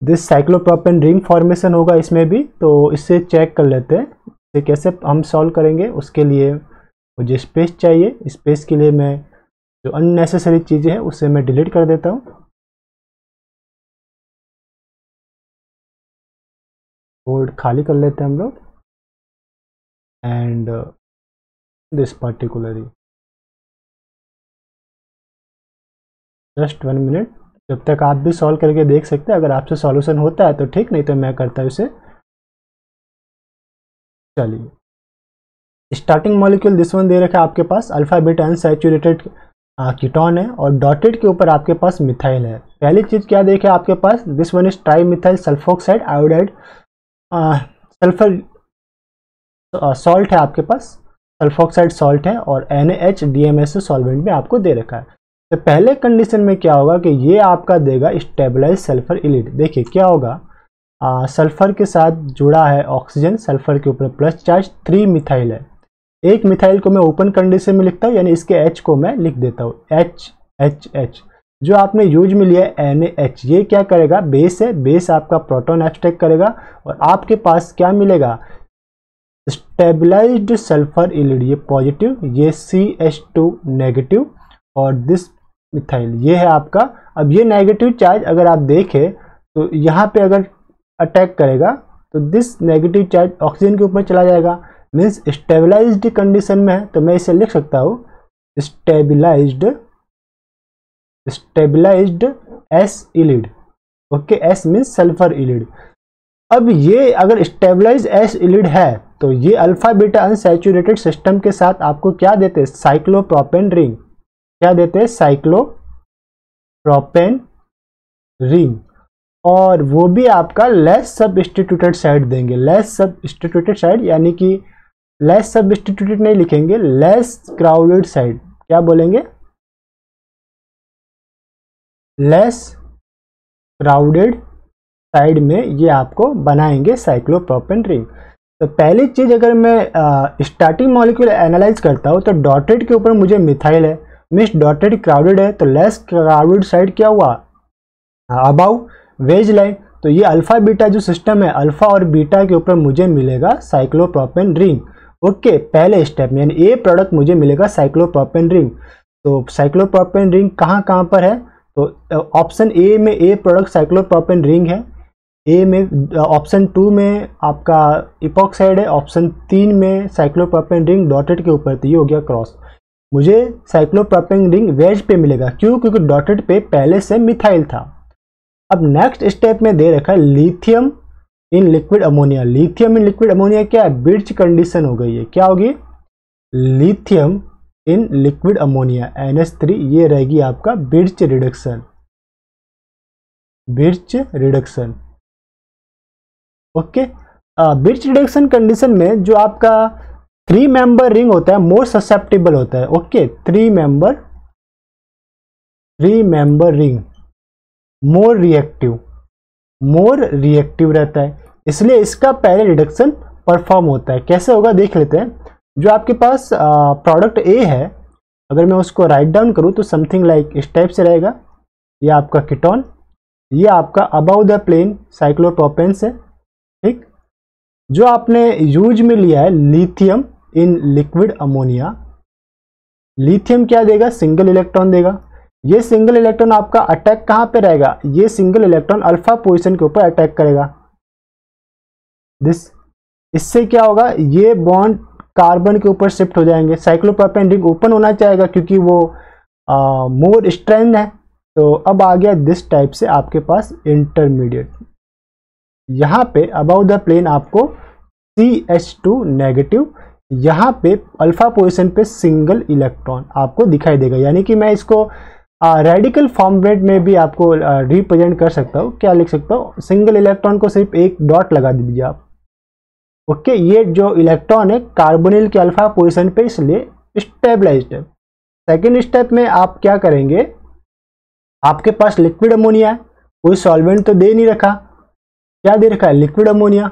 this cyclopropane ring formation होगा इसमें भी, तो इससे चेक कर लेते हैं इसे कैसे हम सॉल्व करेंगे। उसके लिए मुझे स्पेस चाहिए, स्पेस के लिए मैं जो अननेसेसरी चीज़ें हैं उसे मैं डिलीट कर देता हूँ। बोर्ड खाली कर लेते हैं हम लोग, and this particularly, just 1 minute, जब तक आप भी सॉल्व करके देख सकते हैं। अगर आपसे सॉल्यूशन होता है तो ठीक, नहीं तो मैं करता हूँ इसे। चलिए, स्टार्टिंग मॉलिक्यूल दिस वन दे रखा है आपके पास, अल्फा बीटा अनसैचुरेटेड कीटोन है, और डॉटेड के ऊपर आपके पास मिथाइल है। पहली चीज क्या देखे आपके पास, this one is tri methyl sulphoxide iodide sulphur salt है आपके पास, सल्फोक्साइड सॉल्ट है, और NaHDMSO सॉल्वेंट में आपको दे रखा है। तो पहले कंडीशन में क्या होगा कि ये आपका देगा स्टेबलाइज सल्फर इलिड। देखिए क्या होगा, सल्फर के साथ जुड़ा है ऑक्सीजन, सल्फर के ऊपर प्लस चार्ज, 3 मिथाइल है। एक मिथाइल को मैं ओपन कंडीशन में लिखता हूँ, यानी इसके H को मैं लिख देता हूँ HHH। जो आपने यूज में लिया है NaH, ये क्या करेगा, बेस है, बेस आपका प्रोटॉन एब्स्ट्रैक्ट करेगा और आपके पास क्या मिलेगा, स्टेबलाइज्ड सल्फर इलिड, ये पॉजिटिव, ये CH2 नेगेटिव और दिस मिथाइल, ये है आपका। अब ये नेगेटिव चार्ज अगर आप देखें तो यहाँ पे अगर अटैक करेगा तो दिस नेगेटिव चार्ज ऑक्सीजन के ऊपर चला जाएगा, मीन्स स्टेबलाइज्ड कंडीशन में है। तो मैं इसे लिख सकता हूँ stabilised S ylide. Okay, S means sulphur ylide. अब ये अगर स्टेबलाइज एस इलिड है तो ये अल्फा बीटा अनसैचुरेटेड सिस्टम के साथ आपको क्या देते हैं, साइक्लोप्रोपेन रिंग। क्या देते हैं, साइक्लोप्रोपेन रिंग, और वो भी आपका लेस सबस्टिट्यूटेड साइड देंगे। लेस सबस्टिट्यूटेड साइड यानी कि लेस सबस्टिट्यूटेड नहीं लिखेंगे, लेस क्राउडेड साइड। क्या बोलेंगे, लेस क्राउडेड साइड में ये आपको बनाएंगे साइक्लोप्रोपेन रिंग। तो पहली चीज, अगर मैं स्टार्टिंग मॉलिक्यूल एनालाइज करता हूँ तो डॉटेड के ऊपर मुझे मिथाइल है, मीन्स डॉटेड क्राउडेड है, तो लेस क्राउडेड साइड क्या हुआ, अबाउ वेज लाइन। तो ये अल्फा बीटा जो सिस्टम है, अल्फा और बीटा के ऊपर मुझे मिलेगा साइक्लोप्रोपेन रिंग। ओके, पहले स्टेप में यानी ए प्रोडक्ट मुझे मिलेगा साइक्लोप्रोपेन रिंग। तो साइक्लोप्रोपेन रिंग कहाँ कहाँ पर है, तो ऑप्शन ए में ए प्रोडक्ट साइक्लोप्रोपेन रिंग है, ए में, ऑप्शन 2 में आपका इपॉक्साइड है, ऑप्शन 3 में साइक्लोप्रोपेन रिंग डॉटेड के ऊपर, तो ये हो गया क्रॉस। मुझे साइक्लोप्रोपेन रिंग वेज पे मिलेगा, क्यों, क्योंकि डॉटेड पे पहले से मिथाइल था। अब नेक्स्ट स्टेप में दे रखा है lithium in liquid ammonia. Lithium in liquid ammonia क्या है, ब्रिज कंडीशन हो गई है। क्या होगी, lithium in liquid ammonia NH3, ये रहेगी आपका bridge reduction, bridge reduction. Okay, bridge reduction condition में जो आपका 3 मेंबर रिंग होता है मोर ससेप्टेबल होता है। Okay, 3 member ring more reactive रहता है, इसलिए इसका पहले रिडक्शन परफॉर्म होता है। कैसे होगा देख लेते हैं। जो आपके पास प्रोडक्ट ए है, अगर मैं उसको राइट डाउन करूं तो समथिंग लाइक इस टाइप से रहेगा। ये आपका कीटोन, ये आपका अबाउ द प्लेन साइक्लोप्रोपेन है। ठीक, जो आपने यूज में लिया है lithium in liquid ammonia, lithium क्या देगा, सिंगल इलेक्ट्रॉन देगा। ये सिंगल इलेक्ट्रॉन आपका अटैक कहां पे रहेगा, ये सिंगल इलेक्ट्रॉन अल्फा पोजीशन के ऊपर अटैक करेगा। इससे क्या होगा, ये बॉन्ड कार्बन के ऊपर शिफ्ट हो जाएंगे। साइक्लोप्रोपेन रिंग ओपन होना चाहेगा क्योंकि वो मोर स्ट्रेंथ है। तो अब आ गया दिस टाइप से आपके पास इंटरमीडिएट, यहाँ पे अबाउ द प्लेन आपको CH2 नेगेटिव, यहाँ पे अल्फा पोजीशन पे सिंगल इलेक्ट्रॉन आपको दिखाई देगा। यानी कि मैं इसको रेडिकल फॉर्मेट में भी आपको रिप्रेजेंट कर सकता हूँ। क्या लिख सकता हूँ, सिंगल इलेक्ट्रॉन को सिर्फ एक डॉट लगा दीजिए आप। ओके, ये जो इलेक्ट्रॉन है कार्बोनिल के अल्फा पोजीशन पे, इसलिए स्टेबलाइज्ड है। सेकेंड स्टेप में आप क्या करेंगे, आपके पास लिक्विड अमोनिया है, कोई सॉल्वेंट तो दे नहीं रखा, क्या दे रखा है, लिक्विड अमोनिया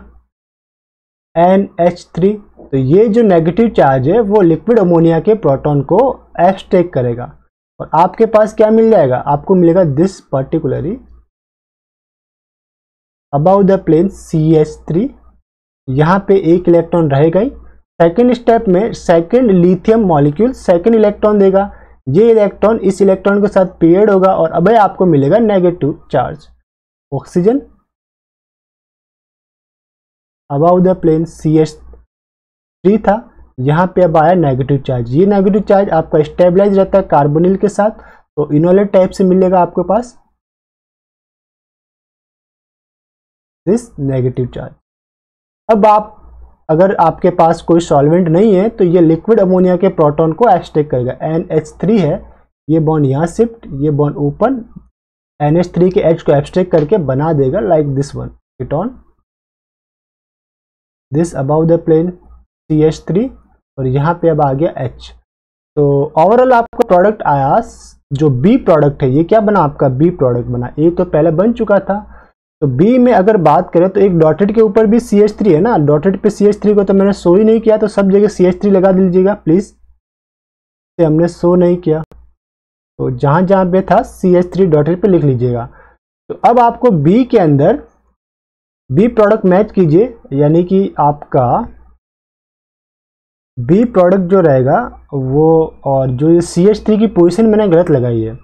NH3। तो ये जो नेगेटिव चार्ज है वो लिक्विड अमोनिया के प्रोटॉन को एब्स्ट्रैक्ट करेगा और आपके पास क्या मिल जाएगा, आपको मिलेगा this particularly above the plane CH3। यहाँ पे एक इलेक्ट्रॉन रहेगा ही। सेकेंड स्टेप में second lithium molecule second electron देगा, ये इलेक्ट्रॉन इस इलेक्ट्रॉन के साथ पेयर्ड होगा और अब आपको मिलेगा negative charge. Oxygen above the plane CH3 था, यहाँ पे अब आया नेगेटिव चार्ज। ये नेगेटिव चार्ज आपका स्टेबलाइज रहता है कार्बोनिल के साथ, तो इनोलेट टाइप से मिलेगा आपके पास दिस नेगेटिव चार्ज। अब आप अगर आपके पास कोई सॉल्वेंट नहीं है तो ये लिक्विड अमोनिया के प्रोटॉन को एब्स्ट्रैक्ट करेगा। NH3 है, ये बॉन्ड यहाँ शिफ्ट, ये बॉन्ड ओपन, NH3 के H को एब्स्ट्रैक्ट करके बना देगा like this one ketone, this above the plane CH3 और यहाँ पे अब आ गया H। तो ओवरऑल आपका प्रोडक्ट आया जो बी प्रोडक्ट है ये क्या बना आपका, बी प्रोडक्ट बना। ए तो पहले बन चुका था, तो बी में अगर बात करें तो एक डॉटेड के ऊपर भी CH3 है ना, डॉटेड पे CH3 को तो मैंने शो ही नहीं किया, तो सब जगह CH3 लगा दीजिएगा प्लीज, हमने शो नहीं किया, तो जहां जहां पे था CH3 डॉटेड पे लिख लीजिएगा। तो अब आपको बी के अंदर बी प्रोडक्ट मैच कीजिए, यानी कि आपका बी प्रोडक्ट जो रहेगा वो, और जो ये CH3 की पोजीशन मैंने गलत लगाई है,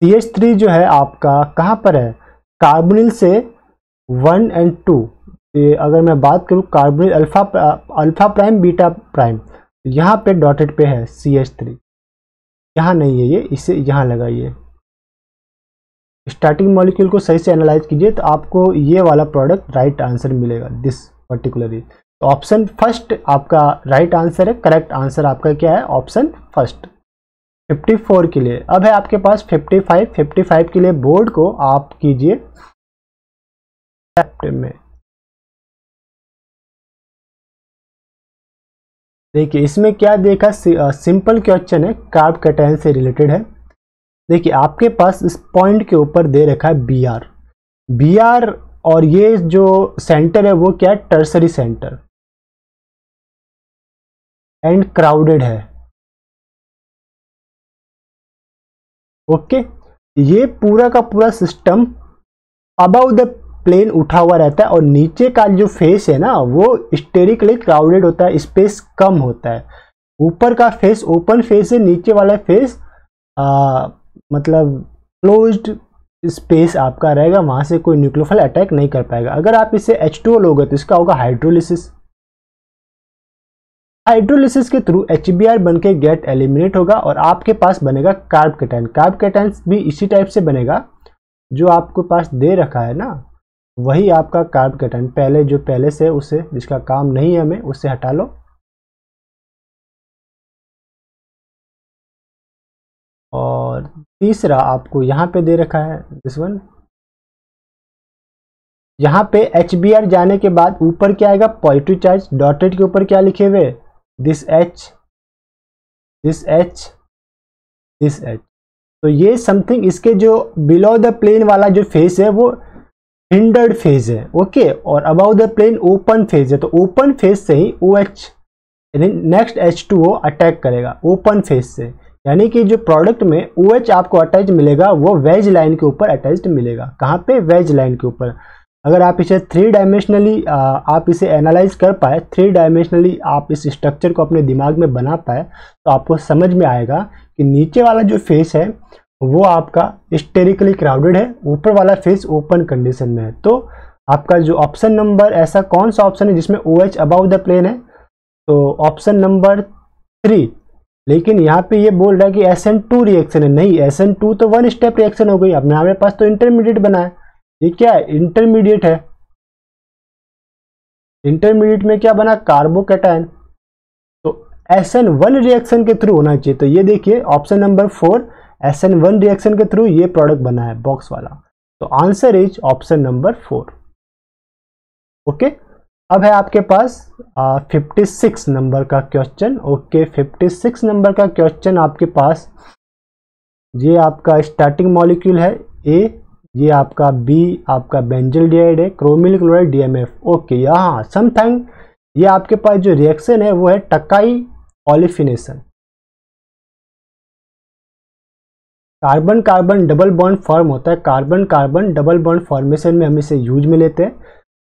CH3 जो है आपका कहाँ पर है, कार्बोनिल से 1 और 2, अगर मैं बात करूँ carbonyl alpha prime beta prime, यहाँ पे डॉटेड पे है CH3, यहाँ नहीं है ये, इसे यहाँ लगाइए। स्टार्टिंग मॉलिक्यूल को सही से एनालाइज कीजिए तो आपको ये वाला प्रोडक्ट राइट आंसर मिलेगा, दिस पर्टिकुलरली। तो ऑप्शन फर्स्ट आपका राइट आंसर है, करेक्ट आंसर आपका क्या है, ऑप्शन फर्स्ट 54 के लिए। अब है आपके पास 55 के लिए बोर्ड को आप कीजिए में। देखिए इसमें क्या देखा, सिंपल क्वेश्चन है, कार्ब कैटायन से रिलेटेड है। देखिए आपके पास इस पॉइंट के ऊपर दे रखा है Br, और ये जो सेंटर है वो क्या है, टर्सरी सेंटर एंड क्राउडेड है। ओके, ये पूरा का पूरा सिस्टम अबव द प्लेन उठा हुआ रहता है, और नीचे का जो फेस है ना वो स्टेरिकली क्राउडेड होता है, स्पेस कम होता है। ऊपर का फेस ओपन फेस है, नीचे वाला फेस मतलब क्लोज्ड स्पेस आपका रहेगा, वहां से कोई न्यूक्लियोफाइल अटैक नहीं कर पाएगा। अगर आप इसे H2O लोगे तो इसका होगा हाइड्रोलिसिस, हाइड्रोलिसिस के थ्रू HBr बन के गेट एलिमिनेट होगा और आपके पास बनेगा कार्ब कैटायन। कार्ब कैटायन भी इसी टाइप से बनेगा, जो आपके पास दे रखा है ना वही आपका कार्ब कैटायन, पहले जो पहले से उसे जिसका काम नहीं है हमें उससे हटा लो। और तीसरा आपको यहाँ पे दे रखा है दिस वन, यहाँ पे HBr जाने के बाद ऊपर क्या आएगा, पॉजिटिव चार्ज, डॉटेड के ऊपर क्या लिखे हुए, this H, this H, this H। तो ये समथिंग इसके जो बिलो द प्लेन वाला जो फेस है वो हिंडर्ड फेज है, ओके, और above the plane open phase है, तो ओपन फेज से ही OH नेक्स्ट H2O अटैक करेगा ओपन फेज से, यानी कि जो प्रोडक्ट में OH आपको अटैच मिलेगा वो वेज लाइन के ऊपर अटैच्ड मिलेगा। कहाँ पे, वेज लाइन के ऊपर। अगर आप इसे 3 डायमेंशनली आप इसे एनालाइज कर पाए, 3 डायमेंशनली आप इस स्ट्रक्चर को अपने दिमाग में बना पाए, तो आपको समझ में आएगा कि नीचे वाला जो फेस है वो आपका स्टेरिकली क्राउडेड है, ऊपर वाला फेस ओपन कंडीशन में है। तो आपका जो ऑप्शन नंबर, ऐसा कौन सा ऑप्शन है जिसमें OH अबाउ द प्लेन है, तो ऑप्शन नंबर 3। लेकिन यहाँ पे ये बोल रहा है कि SN2 रिएक्शन है, नहीं, SN2 तो 1 स्टेप रिएक्शन हो गई, अब हमारे पास तो इंटरमीडिएट बना है, ये क्या है, इंटरमीडिएट है। इंटरमीडिएट में क्या बना, कार्बोकैटायन, तो SN1 रिएक्शन के थ्रू होना चाहिए। तो ये देखिए ऑप्शन नंबर 4 SN1 रिएक्शन के थ्रू ये प्रोडक्ट बना है बॉक्स वाला, तो answer is option number 4। Okay, अब है आपके पास 56 नंबर का क्वेश्चन। ओके, 56 नंबर का क्वेश्चन आपके पास, ये आपका स्टार्टिंग मॉलिक्यूल है A, ये आपका B आपका बेंजल डिहाइड है, क्रोमिल क्लोराइड DMF। ओके, यहाँ समथिंग ये आपके पास जो रिएक्शन है वो है Takai olefination, carbon carbon double bond form होता है, carbon carbon double bond formation में हम इसे यूज में लेते हैं।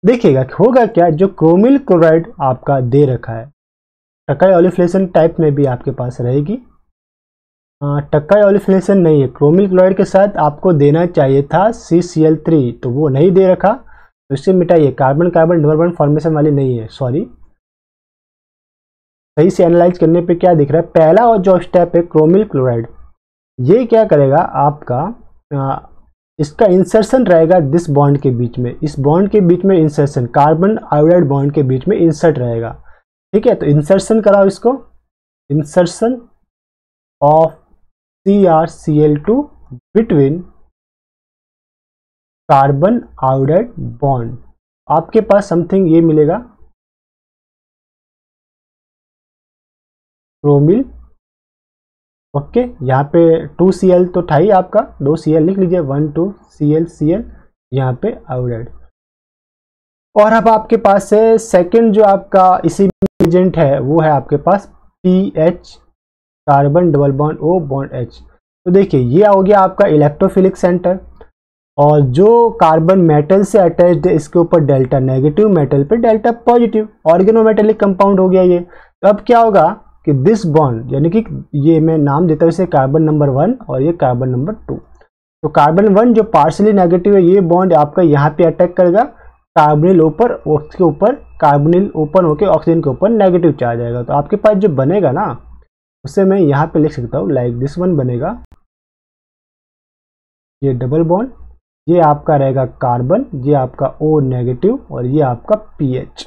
देखिएगा होगा क्या, जो क्रोमिल क्लोराइड आपका दे रखा है टकाई ऑलिफिनेशन टाइप में भी आपके पास रहेगी, टक्काई ऑलिफिनेशन नहीं है, क्रोमिल क्लोराइड के साथ आपको देना चाहिए था CCl3, तो वो नहीं दे रखा, तो इससे मिटाइए, carbon carbon double bond formation वाली नहीं है, सॉरी। सही से एनालाइज करने पे क्या दिख रहा है, पहला और जो स्टेप है क्रोमिल क्लोराइड, ये क्या करेगा आपका इसका इंसर्शन रहेगा दिस बॉन्ड के बीच में, इस बॉन्ड के बीच में इंसर्शन, कार्बन आयोडाइड बॉन्ड के बीच में इंसर्ट रहेगा, ठीक है। तो इंसर्शन कराओ इसको, insertion of CrCl2 between carbon iodide bond, आपके पास समथिंग ये मिलेगा, क्रोमिल ओके, यहाँ पे 2Cl तो था ही आपका, 2Cl लिख लीजिए, 1 2 Cl Cl यहाँ पे आयोडाइड। और अब आपके पास है सेकंड जो आपका इसी एजेंट है वो है आपके पास PH, carbon double bond O bond H। तो देखिए ये हो गया आपका इलेक्ट्रोफिलिक सेंटर, और जो कार्बन मेटल से अटैच्ड है इसके ऊपर डेल्टा नेगेटिव, मेटल पे डेल्टा पॉजिटिव, ऑर्गेनोमेटेलिक कंपाउंड हो गया ये। तो अब क्या होगा कि दिस बॉन्ड, यानी कि ये मैं नाम देता हूँ इसे कार्बन नंबर 1 और ये कार्बन नंबर 2। तो कार्बन 1 जो पार्शियली नेगेटिव है ये बॉन्ड आपका यहाँ पे अटैक करेगा, कार्बोनिल ऊपर, उसके ऊपर कार्बोनिल ओपन होकर ऑक्सीजन के ऊपर नेगेटिव चार्ज आएगा। तो आपके पास जो बनेगा ना उसे मैं यहाँ पे लिख सकता हूँ लाइक दिस वन बनेगा, ये डबल बॉन्ड, ये आपका रहेगा कार्बन, ये आपका O नेगेटिव और ये आपका PH।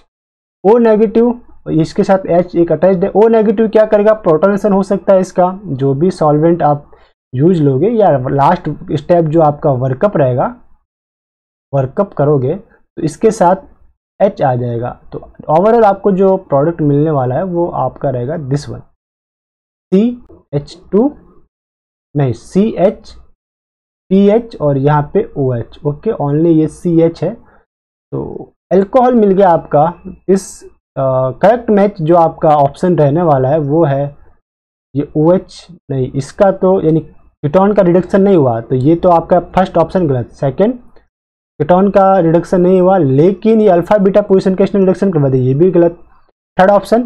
O नेगेटिव इसके साथ H एक अटैच्ड है। O नेगेटिव क्या करेगा, प्रोटोनेशन हो सकता है इसका, जो भी सॉल्वेंट आप यूज लोगे या लास्ट स्टेप जो आपका वर्कअप रहेगा, वर्कअप करोगे तो इसके साथ H आ जाएगा। तो ओवरऑल आपको जो प्रोडक्ट मिलने वाला है वो आपका रहेगा दिस वन, CH2 नहीं CH PH और यहाँ पे OH। ओके, ओनली ये CH है। तो अल्कोहल मिल गया आपका। इस करेक्ट मैच जो आपका ऑप्शन रहने वाला है वो है ये OH नहीं, इसका तो यानी कीटोन का रिडक्शन नहीं हुआ, तो ये तो आपका फर्स्ट ऑप्शन गलत। सेकंड, कीटोन का रिडक्शन नहीं हुआ लेकिन ये अल्फा बीटा पोजीशन केशनल रिडक्शन करवा दे, ये भी गलत। थर्ड ऑप्शन,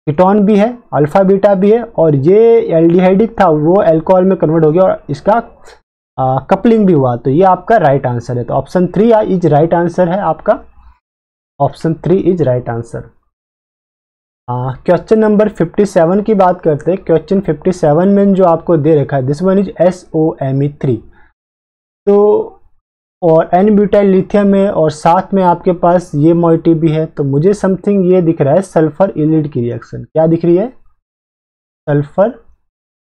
कीटोन भी है, अल्फा बीटा भी है, और ये एल्डिहाइडिक था वो अल्कोहल में कन्वर्ट हो गया और इसका कपलिंग भी हुआ, तो ये आपका राइट आंसर है। तो ऑप्शन 3 इज राइट आंसर है आपका, option 3 is right answer. Question number 57 की बात करते हैं। क्वेश्चन 57 में जो आपको दे रखा है दिस वन इज SOMe3। तो और एन ब्यूटाइल लिथियम है और साथ में आपके पास ये मोइटी भी है, तो मुझे समथिंग ये दिख रहा है सल्फर इलिड की रिएक्शन। क्या दिख रही है, सल्फर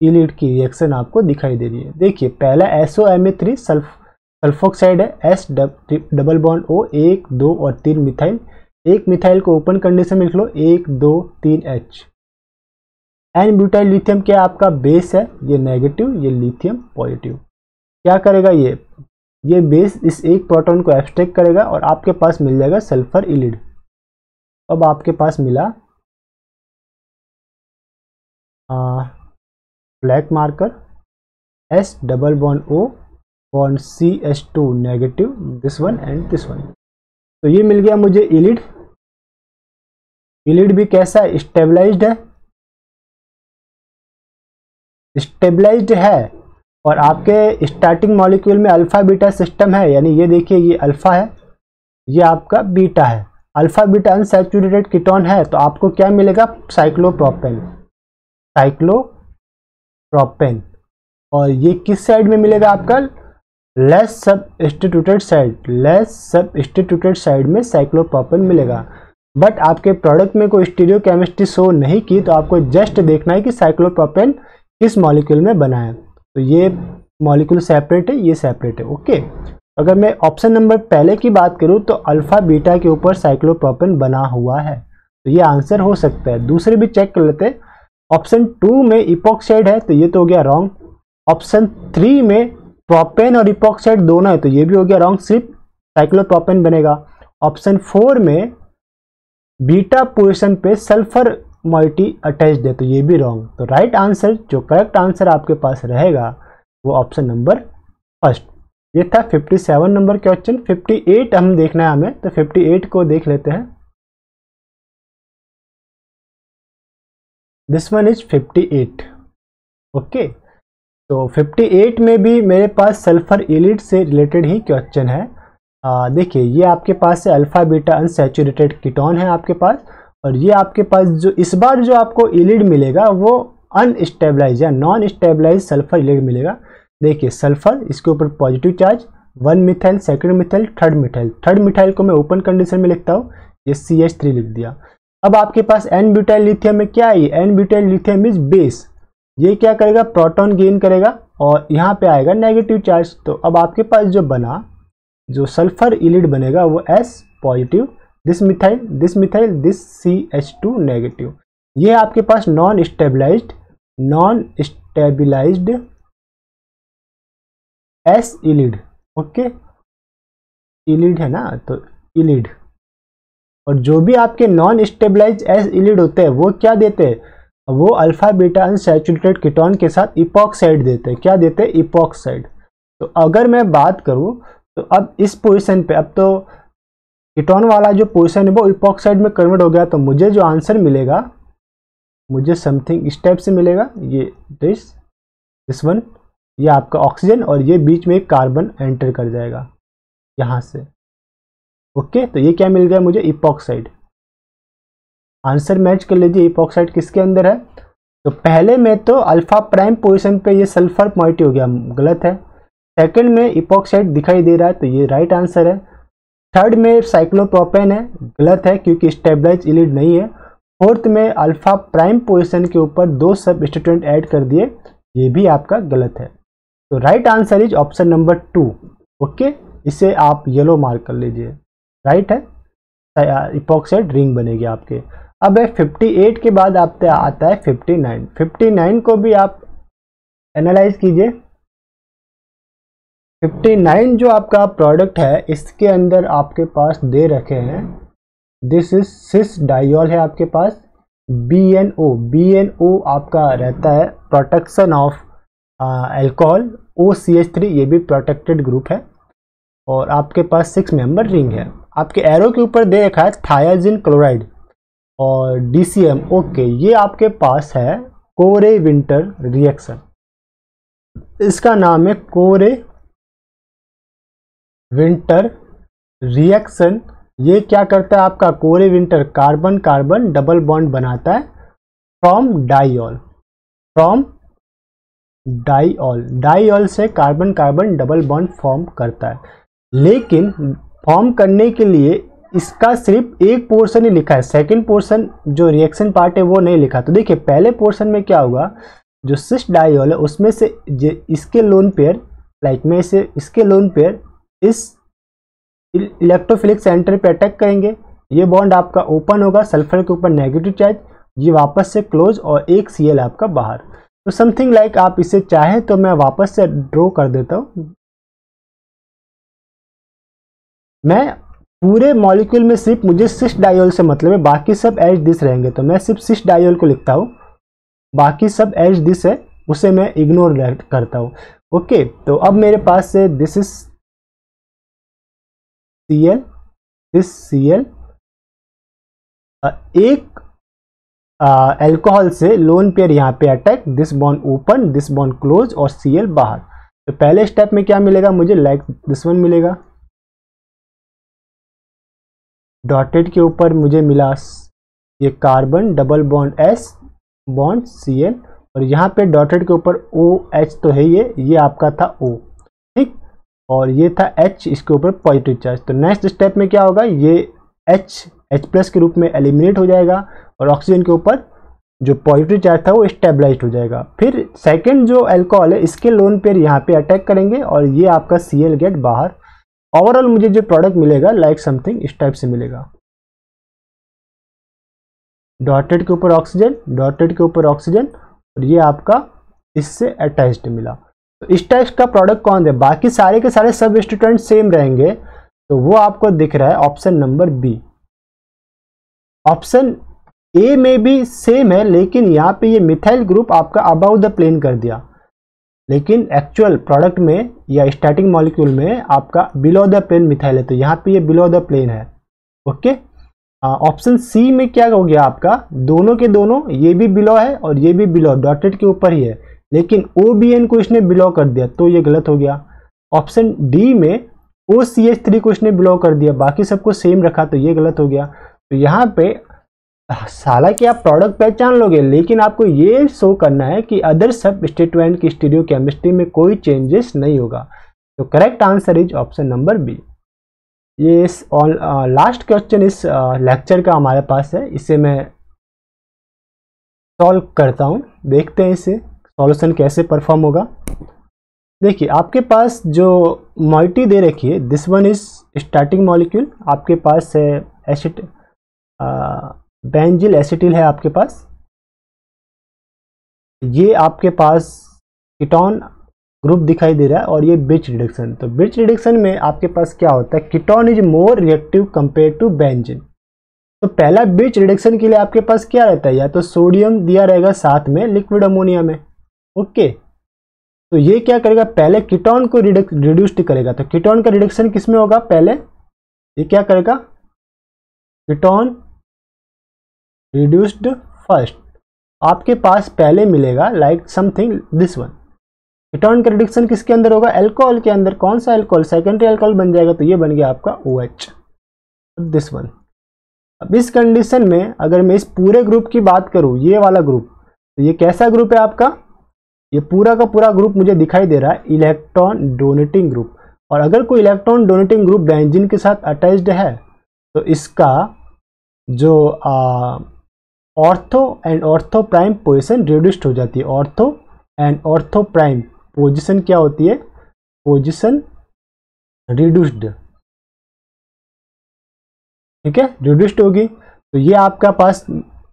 इलिड की रिएक्शन आपको दिखाई दे रही है। देखिए पहला SOMe3 सल्फोक्साइड है, S डबल बॉन्ड O 1 2 और 3 मिथाइल, एक मिथाइल को ओपन कंडीशन में लिख लो 1 2 3 H। एन ब्यूटाइल लिथियम क्या आपका बेस है, ये नेगेटिव, ये लिथियम पॉजिटिव। क्या करेगा ये बेस इस एक प्रोटॉन को एब्स्ट्रैक्ट करेगा और आपके पास मिल जाएगा सल्फर इलिड। अब आपके पास मिला black marker S double bond O bond CH2 negative, this one and this one. तो ये मिल गया मुझे इलिड। इलिड भी कैसा है, स्टेबलाइज्ड है, स्टेबलाइज्ड है, और आपके स्टार्टिंग मॉलिक्यूल में अल्फा बीटा सिस्टम है, यानी ये देखिए ये अल्फा है, ये आपका बीटा है। अल्फा बीटा अनसैचुरेटेड कीटोन है तो आपको क्या मिलेगा, साइक्लोप्रोपेन, साइक्लोप्रोपेन। और ये किस साइड में मिलेगा आपका, less substituted side, less substituted side में साइक्लोप्रोपेन मिलेगा। बट आपके प्रोडक्ट में कोई स्टीरियो केमिस्ट्री शो नहीं की, तो आपको जस्ट देखना है कि साइक्लोप्रोपेन किस मॉलिक्यूल में बना है। तो ये मॉलिक्यूल सेपरेट है, ये सेपरेट है। ओके, अगर मैं ऑप्शन नंबर पहले की बात करूं तो अल्फा बीटा के ऊपर साइक्लोप्रोपेन बना हुआ है, तो ये आंसर हो सकता है। दूसरे भी चेक कर लेते हैं। ऑप्शन 2 में इपोक्साइड है तो ये तो हो गया रॉन्ग। ऑप्शन 3 में प्रोपेन और इपोक्साइड दोनों है तो ये भी हो गया रॉन्ग, सिर्फ साइक्लोप्रोपेन बनेगा। ऑप्शन 4 में बीटा पोजीशन पे सल्फर मोइटी अटैच्ड है तो ये भी रॉन्ग। तो राइट आंसर, जो करेक्ट आंसर आपके पास रहेगा वो ऑप्शन नंबर फर्स्ट। ये था 57 नंबर क्वेश्चन। 58 हम देखना है हमें, तो 58 को देख लेते हैं। This one is 58। ओके, तो 58 में भी मेरे पास सल्फर इलिड से रिलेटेड ही क्वेश्चन है। देखिए ये आपके पास है अल्फा बीटा अनसैचुरेटेड कीटोन है आपके पास, और ये आपके पास जो इस बार जो आपको इलिड मिलेगा वो अनस्टेबलाइज या नॉन स्टेबलाइज सल्फर इलिड मिलेगा। देखिए सल्फर, इसके ऊपर positive charge, 1 methyl, second methyl, third methyl. Third methyl को मैं ओपन कंडीशन में लिखता हूँ, ये CH3 लिख दिया। अब आपके पास एन ब्यूटाइल लिथियम में क्या है, n butyl lithium is base. ये क्या करेगा, प्रोटॉन गेन करेगा और यहाँ पे आएगा नेगेटिव चार्ज। तो अब आपके पास जो बना, जो सल्फर इलिड बनेगा वो S positive, this methyl, this CH2 negative. ये आपके पास non stabilised non stabilised S ylide. Okay, ylide है ना, तो इलिड। और जो भी आपके नॉन स्टेबलाइज एस इलिड होते हैं वो क्या देते हैं, वो अल्फा बीटा अनसैचुरेटेड कीटोन के साथ इपॉक्साइड देते हैं। क्या देते हैं, इपॉक्साइड। तो अगर मैं बात करूं तो अब इस पोजीशन पे, अब तो कीटोन वाला जो पोजीशन है वो इपॉक्साइड में कन्वर्ट हो गया, तो मुझे जो आंसर मिलेगा, मुझे समथिंग इस टाइप से मिलेगा। ये दिस वन, ये आपका ऑक्सीजन, और ये बीच में एक कार्बन एंटर कर जाएगा यहां से। ओके, तो ये क्या मिल गया मुझे, इपॉक्साइड। आंसर मैच कर लीजिए, इपॉक्साइड किसके अंदर है। तो पहले में तो अल्फा प्राइम पोजीशन पे ये सल्फर पॉइंट हो गया, गलत है। सेकंड में इपॉक्साइड दिखाई दे रहा है, तो ये राइट आंसर है। थर्ड में साइक्लोप्रोपेन है, गलत है क्योंकि स्टेबलाइज इलिड नहीं है। फोर्थ में अल्फा प्राइम पोजीशन के ऊपर 2 सबस्टिट्यूएंट ऐड कर दिए, ये भी आपका गलत है। तो right answer is option number 2। Okay, इसे आप येलो मार्क कर लीजिए, राइट है, इपॉक्साइड रिंग बनेगी आपके। अब है 58 के बाद आपका आता है 59। 59 को भी आप एनालाइज कीजिए। 59 जो आपका प्रोडक्ट है, इसके अंदर आपके पास दे रखे हैं, दिस इज सिस डाइऑल है आपके पास, BNO। BNO आपका रहता है प्रोटेक्शन ऑफ अल्कोहल, OCH3 ये भी प्रोटेक्टेड ग्रुप है, और आपके पास 6 मेंबर रिंग है। आपके एरो के ऊपर दे रखा है थायाजिन क्लोराइड और DCM। ओके, ये आपके पास है कोरे विंटर रिएक्शन, इसका नाम है कोरे विंटर रिएक्शन। ये क्या करता है, आपका कोरे winter carbon carbon double bond बनाता है फ्रॉम डाइऑल, डाइऑल से carbon carbon double bond form करता है। लेकिन फॉर्म करने के लिए इसका सिर्फ एक पोर्शन ही लिखा है, सेकंड पोर्शन जो रिएक्शन पार्ट है वो नहीं लिखा। तो देखिए पहले पोर्शन में क्या होगा, जो सिस डाइऑल है उसमें से इसके लोन पेयर, लाइक में से इसके लोन पेयर इस इलेक्ट्रोफिलिक सेंटर पे अटैक करेंगे, ये बॉन्ड आपका ओपन होगा, सल्फर के ऊपर नेगेटिव चार्ज, ये वापस से क्लोज, और एक Cl आपका बाहर। तो समथिंग लाइक आप इसे चाहें तो मैं वापस से ड्रॉ कर देता हूं। मैं पूरे मॉलिक्यूल में सिर्फ मुझे सिस डाइऑल से मतलब है, बाकी सब एज दिस रहेंगे, तो मैं सिर्फ सिस डाइऑल को लिखता हूं, बाकी सब एज दिस है उसे मैं इग्नोर करता हूं। ओके, तो अब मेरे पास से this is Cl, this Cl, एक अल्कोहल से लोन पेयर यहाँ पे attack, this bond open, this bond close, और Cl बाहर। तो पहले स्टेप में क्या मिलेगा मुझे, लाइक दिस वन मिलेगा, डॉटेड के ऊपर मुझे मिला ये carbon double bond S bond Cl, और यहाँ पे डॉटेड के ऊपर OH तो है, ये आपका था O, ठीक, और ये था H, इसके ऊपर पॉजिटिव चार्ज। तो नेक्स्ट स्टेप में क्या होगा, ये H+ के रूप में एलिमिनेट हो जाएगा, और ऑक्सीजन के ऊपर जो पॉजिटिव चार्ज था वो स्टेबलाइज्ड हो जाएगा। फिर सेकंड जो अल्कोहल है इसके लोन पेयर यहाँ पे अटैक करेंगे, और ये आपका Cl गेट बाहर। ओवरऑल मुझे जो प्रोडक्ट मिलेगा लाइक समथिंग इस टाइप से मिलेगा, डॉटेड के ऊपर ऑक्सीजन, डॉटेड के ऊपर ऑक्सीजन, और ये आपका इससे अटैच्ड मिला। तो इस टाइप का प्रोडक्ट कौन है, बाकी सारे के सारे सबस्टिट्यूएंट सेम रहेंगे, तो वो आपको दिख रहा है option number B। Option A में भी सेम है, लेकिन यहाँ पे ये मिथाइल ग्रुप आपका अबाउ द प्लेन कर दिया, लेकिन एक्चुअल प्रोडक्ट में या स्टार्टिंग मॉलिक्यूल में आपका बिलो द प्लेन मिथाइल है, तो यहाँ पे ये बिलो द प्लेन है। ओके, ऑप्शन सी में क्या हो गया आपका, दोनों के दोनों, ये भी बिलो है और ये भी बिलो, डॉटेड के ऊपर ही है, लेकिन OBN को इसने बिलो कर दिया, तो ये गलत हो गया। ऑप्शन डी में OCH3 को इसने बिलो कर दिया, बाकी सबको सेम रखा, तो ये गलत हो गया। तो यहाँ पे हालांकि आप प्रोडक्ट पहचान लोगे, लेकिन आपको ये शो करना है कि अदर सबस्टिट्यूएंट की स्टीरियोकेमिस्ट्री में कोई चेंजेस नहीं होगा। तो correct answer is option number B. ये लास्ट क्वेश्चन इस लेक्चर का हमारे पास है, इसे मैं सॉल्व करता हूँ, देखते हैं इसे सॉल्यूशन कैसे परफॉर्म होगा। देखिए आपके पास जो मॉइटी दे रखी है, this one is starting molecule, आपके पास है बेंजिल एसिटिल है आपके पास, ये आपके पास कीटोन ग्रुप दिखाई दे रहा है और ये ब्रिज रिडक्शन। तो ब्रिज रिडक्शन में आपके पास क्या होता है, ketone is more reactive compare to benzene. तो पहला ब्रिज रिडक्शन के लिए आपके पास क्या रहता है, या तो सोडियम दिया रहेगा साथ में लिक्विड अमोनिया में। ओके, तो ये क्या करेगा, पहले कीटोन को रिड्यूस्ड करेगा। तो कीटोन का रिडक्शन किस में होगा, पहले ये क्या करेगा, कीटोन रिड्यूस्ड फर्स्ट। आपके पास पहले मिलेगा like something this one. Ketone का रिडक्शन किसके अंदर होगा, अल्कोहल के अंदर। कौन सा अल्कोहल, सेकेंडरी अल्कोहल बन जाएगा। तो ये बन गया आपका OH, दिस वन। अब इस कंडीशन में अगर मैं इस पूरे ग्रुप की बात करूं, ये वाला ग्रुप, तो ये कैसा ग्रुप है आपका, ये पूरा का पूरा ग्रुप मुझे दिखाई दे रहा है इलेक्ट्रॉन डोनेटिंग ग्रुप। और अगर कोई इलेक्ट्रॉन डोनेटिंग ग्रुप बेंजीन के साथ अटैच्ड है तो इसका जो ortho and ortho prime position reduced हो जाती है। Ortho and ortho prime position क्या होती है, पोजीशन रिड्यूस्ड, ठीक है, रिड्यूस्ड होगी। तो ये आपका पास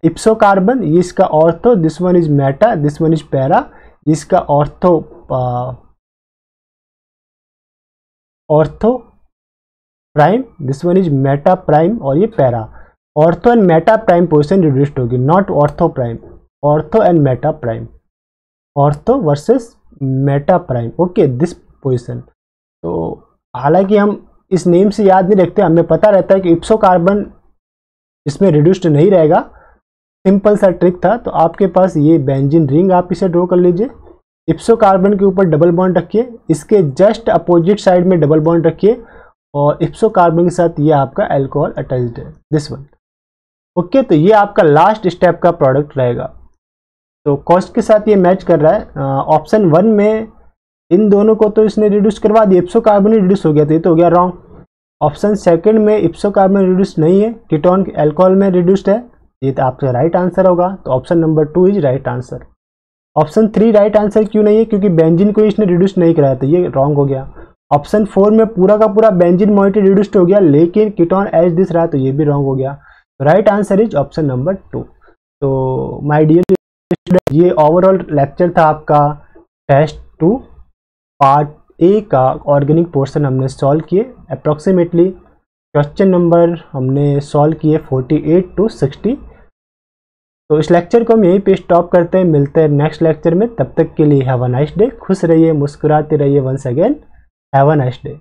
इप्सो कार्बन, ये इसका ortho, this one is meta, this one is para, इसका ortho prime, this one is meta prime, और ये para. Ortho and meta prime position reduced होगी, not ortho prime. Ortho and meta prime, ortho versus meta prime, okay, this position. तो हालांकि हम इस name से याद नहीं रखते, हमें पता रहता है कि इप्सो कार्बन इसमें रिड्यूस्ड नहीं रहेगा, सिंपल सा ट्रिक था। तो आपके पास ये बेंजीन रिंग, आप इसे ड्रॉ कर लीजिए। इप्सो कार्बन के ऊपर डबल बॉन्ड रखिए, इसके जस्ट अपोजिट साइड में डबल बॉन्ड रखिए, और इप्सो कार्बन के साथ ये आपका अल्कोहल अटैच्ड है, दिस वन। ओके, तो ये आपका लास्ट स्टेप का प्रोडक्ट रहेगा। तो कॉस्ट के साथ ये मैच कर रहा है। ऑप्शन 1 में इन दोनों को तो इसने रिड्यूस करवा दिया, इप्सो कार्बन रिड्यूस हो गया, तो ये तो हो गया रॉन्ग। ऑप्शन 2 में इप्सो कार्बन रिड्यूस नहीं है, कीटोन अल्कोहल में रिड्यूस्ड है, ये तो आपका राइट आंसर होगा। तो option number 2 is right answer. Option 3 right answer क्यों नहीं है, क्योंकि बेंजीन को इसने रिड्यूस नहीं कराया, तो ये रॉन्ग हो गया। ऑप्शन 4 में पूरा का पूरा बेंजीन मॉइटी रिड्यूस्ड हो गया, लेकिन कीटोन एज दिस रहा, तो ये भी रॉन्ग हो गया। Right answer is option number 2। तो माय डियर स्टूडेंट, ये ओवरऑल लेक्चर था आपका टेस्ट 2 पार्ट ए का। ऑर्गेनिक पोर्शन हमने सॉल्व किए, अप्रोक्सीमेटली क्वेश्चन नंबर हमने सॉल्व किए 48 to 60। तो इस लेक्चर को हम यहीं पे स्टॉप करते हैं, मिलते हैं नेक्स्ट लेक्चर में। तब तक के लिए हैव अ नाइस डे, खुश रहिए, मुस्कुराते रहिए। Once again have a nice day.